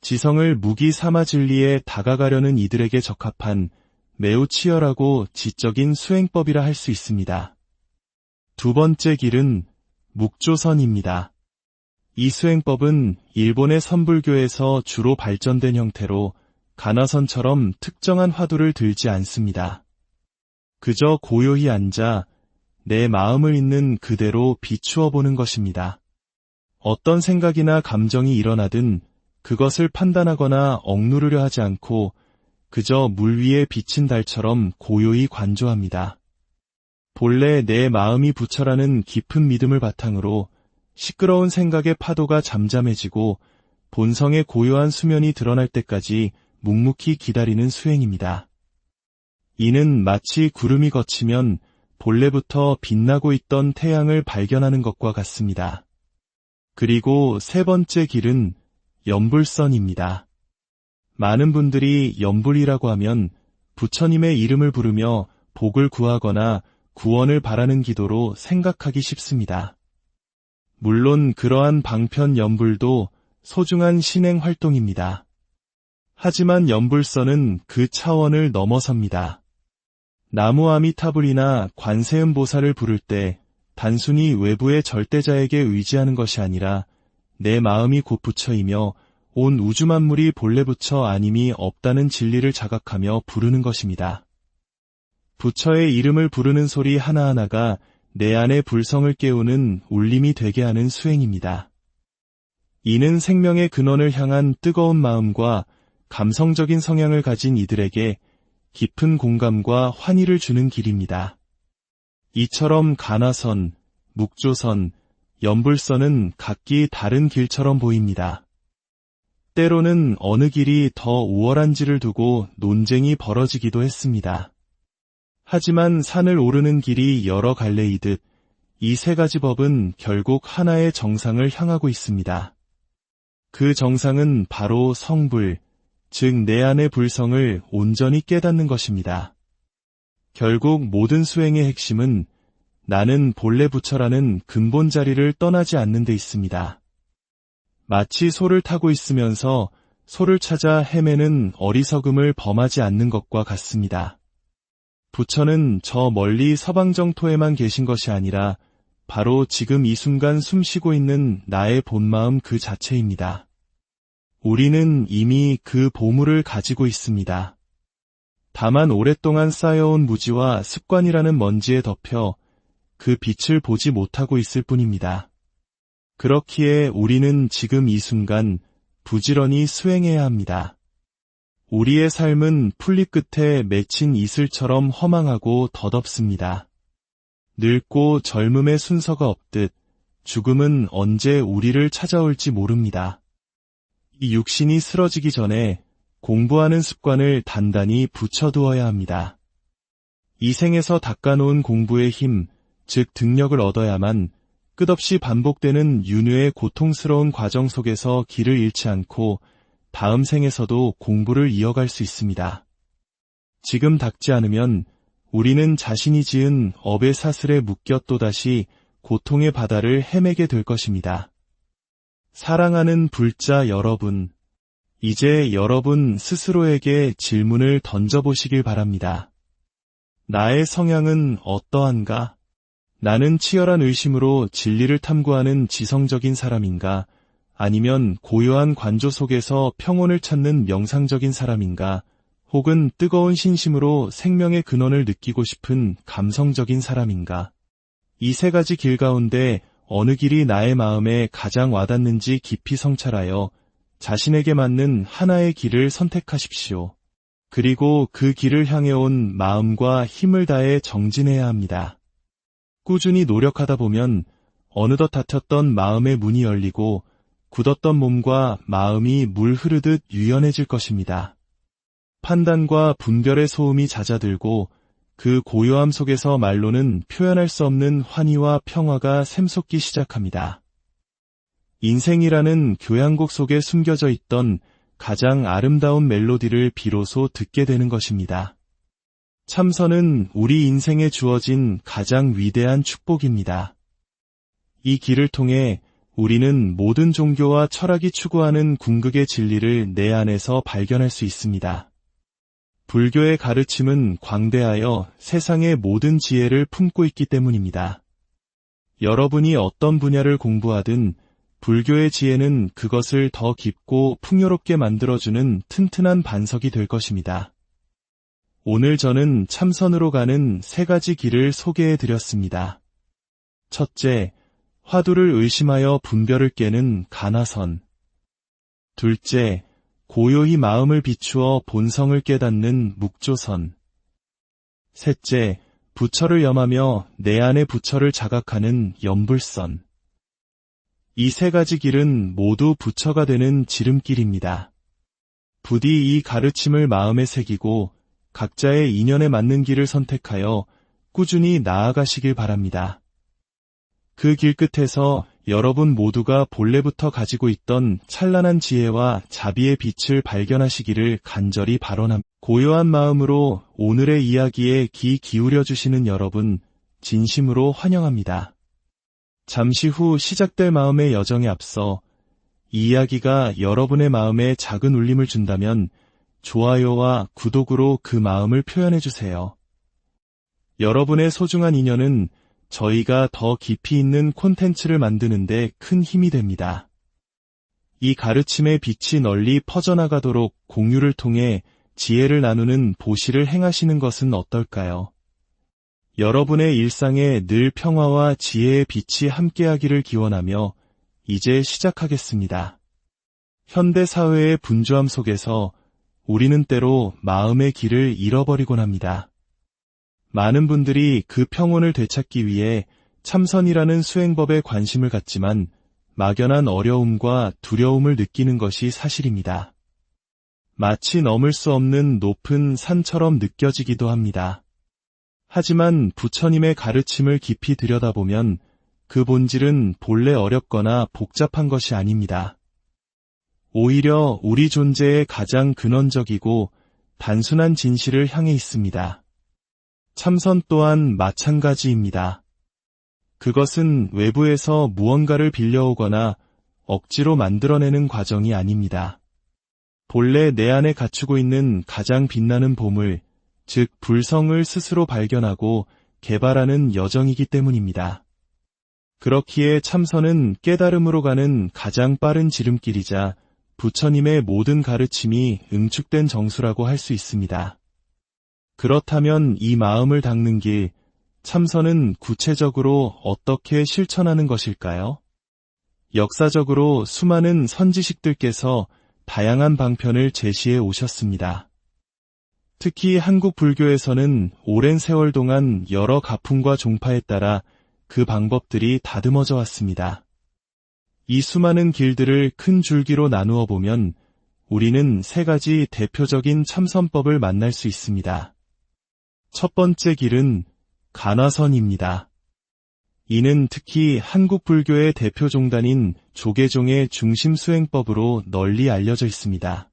Speaker 1: 지성을 무기 삼아 진리에 다가가려는 이들에게 적합한 매우 치열하고 지적인 수행법이라 할 수 있습니다. 두 번째 길은 묵조선입니다. 이 수행법은 일본의 선불교에서 주로 발전된 형태로 가나선처럼 특정한 화두를 들지 않습니다. 그저 고요히 앉아 내 마음을 있는 그대로 비추어 보는 것입니다. 어떤 생각이나 감정이 일어나든 그것을 판단하거나 억누르려 하지 않고 그저 물 위에 비친 달처럼 고요히 관조합니다. 본래 내 마음이 부처라는 깊은 믿음을 바탕으로 시끄러운 생각의 파도가 잠잠해지고 본성의 고요한 수면이 드러날 때까지 묵묵히 기다리는 수행입니다. 이는 마치 구름이 걷히면 본래부터 빛나고 있던 태양을 발견하는 것과 같습니다. 그리고 3번째 길은 연불선입니다. 많은 분들이 연불이라고 하면 부처님의 이름을 부르며 복을 구하거나 구원을 바라는 기도로 생각하기 쉽습니다. 물론 그러한 방편 연불도 소중한 신행 활동입니다. 하지만 연불선은 그 차원을 넘어섭니다. 나무 아미타불이나 관세음보살을 부를 때 단순히 외부의 절대자에게 의지하는 것이 아니라 내 마음이 곧 부처이며 온 우주 만물이 본래 부처 아님이 없다는 진리를 자각하며 부르는 것입니다. 부처의 이름을 부르는 소리 하나하나가 내 안의 불성을 깨우는 울림이 되게 하는 수행입니다. 이는 생명의 근원을 향한 뜨거운 마음과 감성적인 성향을 가진 이들에게 깊은 공감과 환희를 주는 길입니다. 이처럼 가나선, 묵조선, 연불선은 각기 다른 길처럼 보입니다. 때로는 어느 길이 더 우월한지를 두고 논쟁이 벌어지기도 했습니다. 하지만 산을 오르는 길이 여러 갈래이듯 이 세 가지 법은 결국 하나의 정상을 향하고 있습니다. 그 정상은 바로 성불, 즉 내 안의 불성을 온전히 깨닫는 것입니다. 결국 모든 수행의 핵심은 나는 본래 부처라는 근본 자리를 떠나지 않는 데 있습니다. 마치 소를 타고 있으면서 소를 찾아 헤매는 어리석음을 범하지 않는 것과 같습니다. 부처는 저 멀리 서방정토에만 계신 것이 아니라 바로 지금 이 순간 숨쉬고 있는 나의 본마음 그 자체입니다. 우리는 이미 그 보물을 가지고 있습니다. 다만 오랫동안 쌓여온 무지와 습관이라는 먼지에 덮여 그 빛을 보지 못하고 있을 뿐입니다. 그렇기에 우리는 지금 이 순간 부지런히 수행해야 합니다. 우리의 삶은 풀잎 끝에 맺힌 이슬처럼 허망하고 덧없습니다. 늙고 젊음의 순서가 없듯 죽음은 언제 우리를 찾아올지 모릅니다. 이 육신이 쓰러지기 전에 공부하는 습관을 단단히 붙여두어야 합니다. 이 생에서 닦아놓은 공부의 힘, 즉 등력을 얻어야만 끝없이 반복되는 윤회의 고통스러운 과정 속에서 길을 잃지 않고 다음 생에서도 공부를 이어갈 수 있습니다. 지금 닦지 않으면 우리는 자신이 지은 업의 사슬에 묶여 또다시 고통의 바다를 헤매게 될 것입니다. 사랑하는 불자 여러분, 이제 여러분 스스로에게 질문을 던져보시길 바랍니다. 나의 성향은 어떠한가? 나는 치열한 의심으로 진리를 탐구하는 지성적인 사람인가? 아니면 고요한 관조 속에서 평온을 찾는 명상적인 사람인가? 혹은 뜨거운 신심으로 생명의 근원을 느끼고 싶은 감성적인 사람인가? 이 세 가지 길 가운데 어느 길이 나의 마음에 가장 와닿는지 깊이 성찰하여 자신에게 맞는 하나의 길을 선택하십시오. 그리고 그 길을 향해 온 마음과 힘을 다해 정진해야 합니다. 꾸준히 노력하다 보면 어느덧 닫혔던 마음의 문이 열리고 굳었던 몸과 마음이 물 흐르듯 유연해질 것입니다. 판단과 분별의 소음이 잦아들고 그 고요함 속에서 말로는 표현할 수 없는 환희와 평화가 샘솟기 시작합니다. 인생이라는 교향곡 속에 숨겨져 있던 가장 아름다운 멜로디를 비로소 듣게 되는 것입니다. 참선은 우리 인생에 주어진 가장 위대한 축복입니다. 이 길을 통해 우리는 모든 종교와 철학이 추구하는 궁극의 진리를 내 안에서 발견할 수 있습니다. 불교의 가르침은 광대하여 세상의 모든 지혜를 품고 있기 때문입니다. 여러분이 어떤 분야를 공부하든 불교의 지혜는 그것을 더 깊고 풍요롭게 만들어주는 튼튼한 반석이 될 것입니다. 오늘 저는 참선으로 가는 세 가지 길을 소개해드렸습니다. 첫째, 화두를 의심하여 분별을 깨는 가나선. 둘째, 고요히 마음을 비추어 본성을 깨닫는 묵조선. 셋째, 부처를 염하며 내 안의 부처를 자각하는 연불선. 이 세 가지 길은 모두 부처가 되는 지름길입니다. 부디 이 가르침을 마음에 새기고 각자의 인연에 맞는 길을 선택하여 꾸준히 나아가시길 바랍니다. 그 길 끝에서 여러분 모두가 본래부터 가지고 있던 찬란한 지혜와 자비의 빛을 발견하시기를 간절히 발언합니다. 고요한 마음으로 오늘의 이야기에 귀 기울여 주시는 여러분, 진심으로 환영합니다. 잠시 후 시작될 마음의 여정에 앞서 이 이야기가 여러분의 마음에 작은 울림을 준다면 좋아요와 구독으로 그 마음을 표현해주세요. 여러분의 소중한 인연은 저희가 더 깊이 있는 콘텐츠를 만드는데 큰 힘이 됩니다. 이 가르침의 빛이 널리 퍼져나가도록 공유를 통해 지혜를 나누는 보시를 행하시는 것은 어떨까요? 여러분의 일상에 늘 평화와 지혜의 빛이 함께하기를 기원하며 이제 시작하겠습니다. 현대 사회의 분주함 속에서 우리는 때로 마음의 길을 잃어버리곤 합니다. 많은 분들이 그 평온을 되찾기 위해 참선이라는 수행법에 관심을 갖지만 막연한 어려움과 두려움을 느끼는 것이 사실입니다. 마치 넘을 수 없는 높은 산처럼 느껴지기도 합니다. 하지만 부처님의 가르침을 깊이 들여다보면 그 본질은 본래 어렵거나 복잡한 것이 아닙니다. 오히려 우리 존재의 가장 근원적이고 단순한 진실을 향해 있습니다. 참선 또한 마찬가지입니다. 그것은 외부에서 무언가를 빌려오거나 억지로 만들어내는 과정이 아닙니다. 본래 내 안에 갖추고 있는 가장 빛나는 보물, 즉 불성을 스스로 발견하고 개발하는 여정이기 때문입니다. 그렇기에 참선은 깨달음으로 가는 가장 빠른 지름길이자 부처님의 모든 가르침이 응축된 정수라고 할 수 있습니다. 그렇다면 이 마음을 닦는 길, 참선은 구체적으로 어떻게 실천하는 것일까요? 역사적으로 수많은 선지식들께서 다양한 방편을 제시해 오셨습니다. 특히 한국 불교에서는 오랜 세월 동안 여러 가풍과 종파에 따라 그 방법들이 다듬어져 왔습니다. 이 수많은 길들을 큰 줄기로 나누어 보면 우리는 세 가지 대표적인 참선법을 만날 수 있습니다. 첫 번째 길은 간화선입니다. 이는 특히 한국 불교의 대표 종단인 조계종의 중심 수행법으로 널리 알려져 있습니다.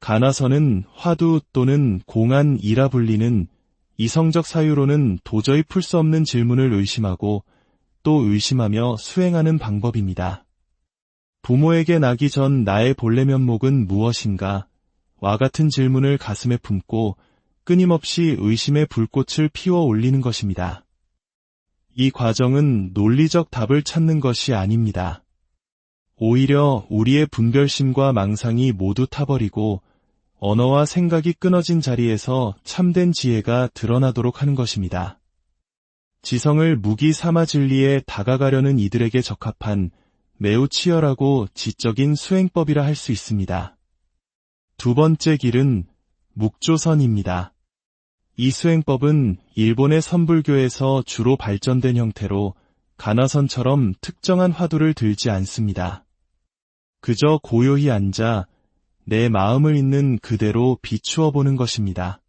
Speaker 1: 간화선은 화두 또는 공안이라 불리는 이성적 사유로는 도저히 풀 수 없는 질문을 의심하고 또 의심하며 수행하는 방법입니다. 부모에게 나기 전 나의 본래 면목은 무엇인가? 와 같은 질문을 가슴에 품고 끊임없이 의심의 불꽃을 피워 올리는 것입니다. 이 과정은 논리적 답을 찾는 것이 아닙니다. 오히려 우리의 분별심과 망상이 모두 타버리고 언어와 생각이 끊어진 자리에서 참된 지혜가 드러나도록 하는 것입니다. 지성을 무기 삼아 진리에 다가가려는 이들에게 적합한 매우 치열하고 지적인 수행법이라 할 수 있습니다. 두 번째 길은 묵조선입니다. 이 수행법은 일본의 선불교에서 주로 발전된 형태로 간화선처럼 특정한 화두를 들지 않습니다. 그저 고요히 앉아 내 마음을 있는 그대로 비추어 보는 것입니다.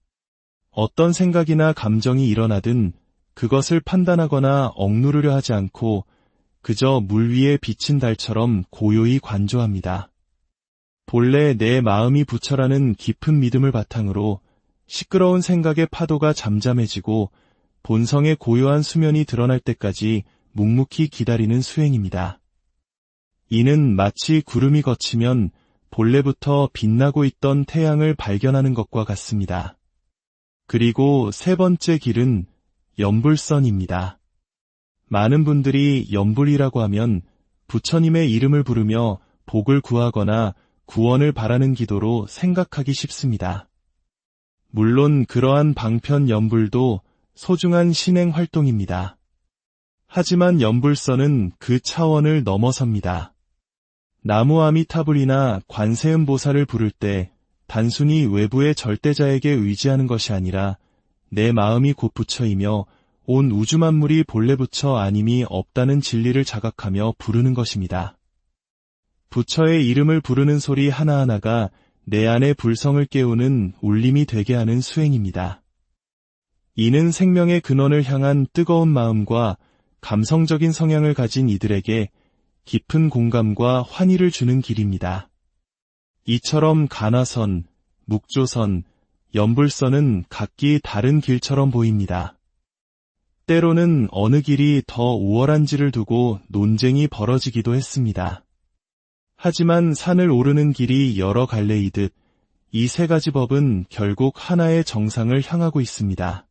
Speaker 1: 어떤 생각이나 감정이 일어나든 그것을 판단하거나 억누르려 하지 않고 그저 물 위에 비친 달처럼 고요히 관조합니다. 본래 내 마음이 부처라는 깊은 믿음을 바탕으로 시끄러운 생각의 파도가 잠잠해지고 본성의 고요한 수면이 드러날 때까지 묵묵히 기다리는 수행입니다. 이는 마치 구름이 걷히면 본래부터 빛나고 있던 태양을 발견하는 것과 같습니다. 그리고 세 번째 길은 연불선입니다. 많은 분들이 연불이라고 하면 부처님의 이름을 부르며 복을 구하거나 구원을 바라는 기도로 생각하기 쉽습니다. 물론 그러한 방편 연불도 소중한 신행 활동입니다. 하지만 연불선은 그 차원을 넘어섭니다. 나무 아미타불이나 관세음보살을 부를 때 단순히 외부의 절대자에게 의지하는 것이 아니라 내 마음이 곧 부처이며 온 우주 만물이 본래 부처 아님이 없다는 진리를 자각하며 부르는 것입니다. 부처의 이름을 부르는 소리 하나하나가 내 안의 불성을 깨우는 울림이 되게 하는 수행입니다. 이는 생명의 근원을 향한 뜨거운 마음과 감성적인 성향을 가진 이들에게 깊은 공감과 환희를 주는 길입니다. 이처럼 간화선, 묵조선, 연불선은 각기 다른 길처럼 보입니다. 때로는 어느 길이 더 우월한지를 두고 논쟁이 벌어지기도 했습니다. 하지만 산을 오르는 길이 여러 갈래이듯 이 세 가지 법은 결국 하나의 정상을 향하고 있습니다.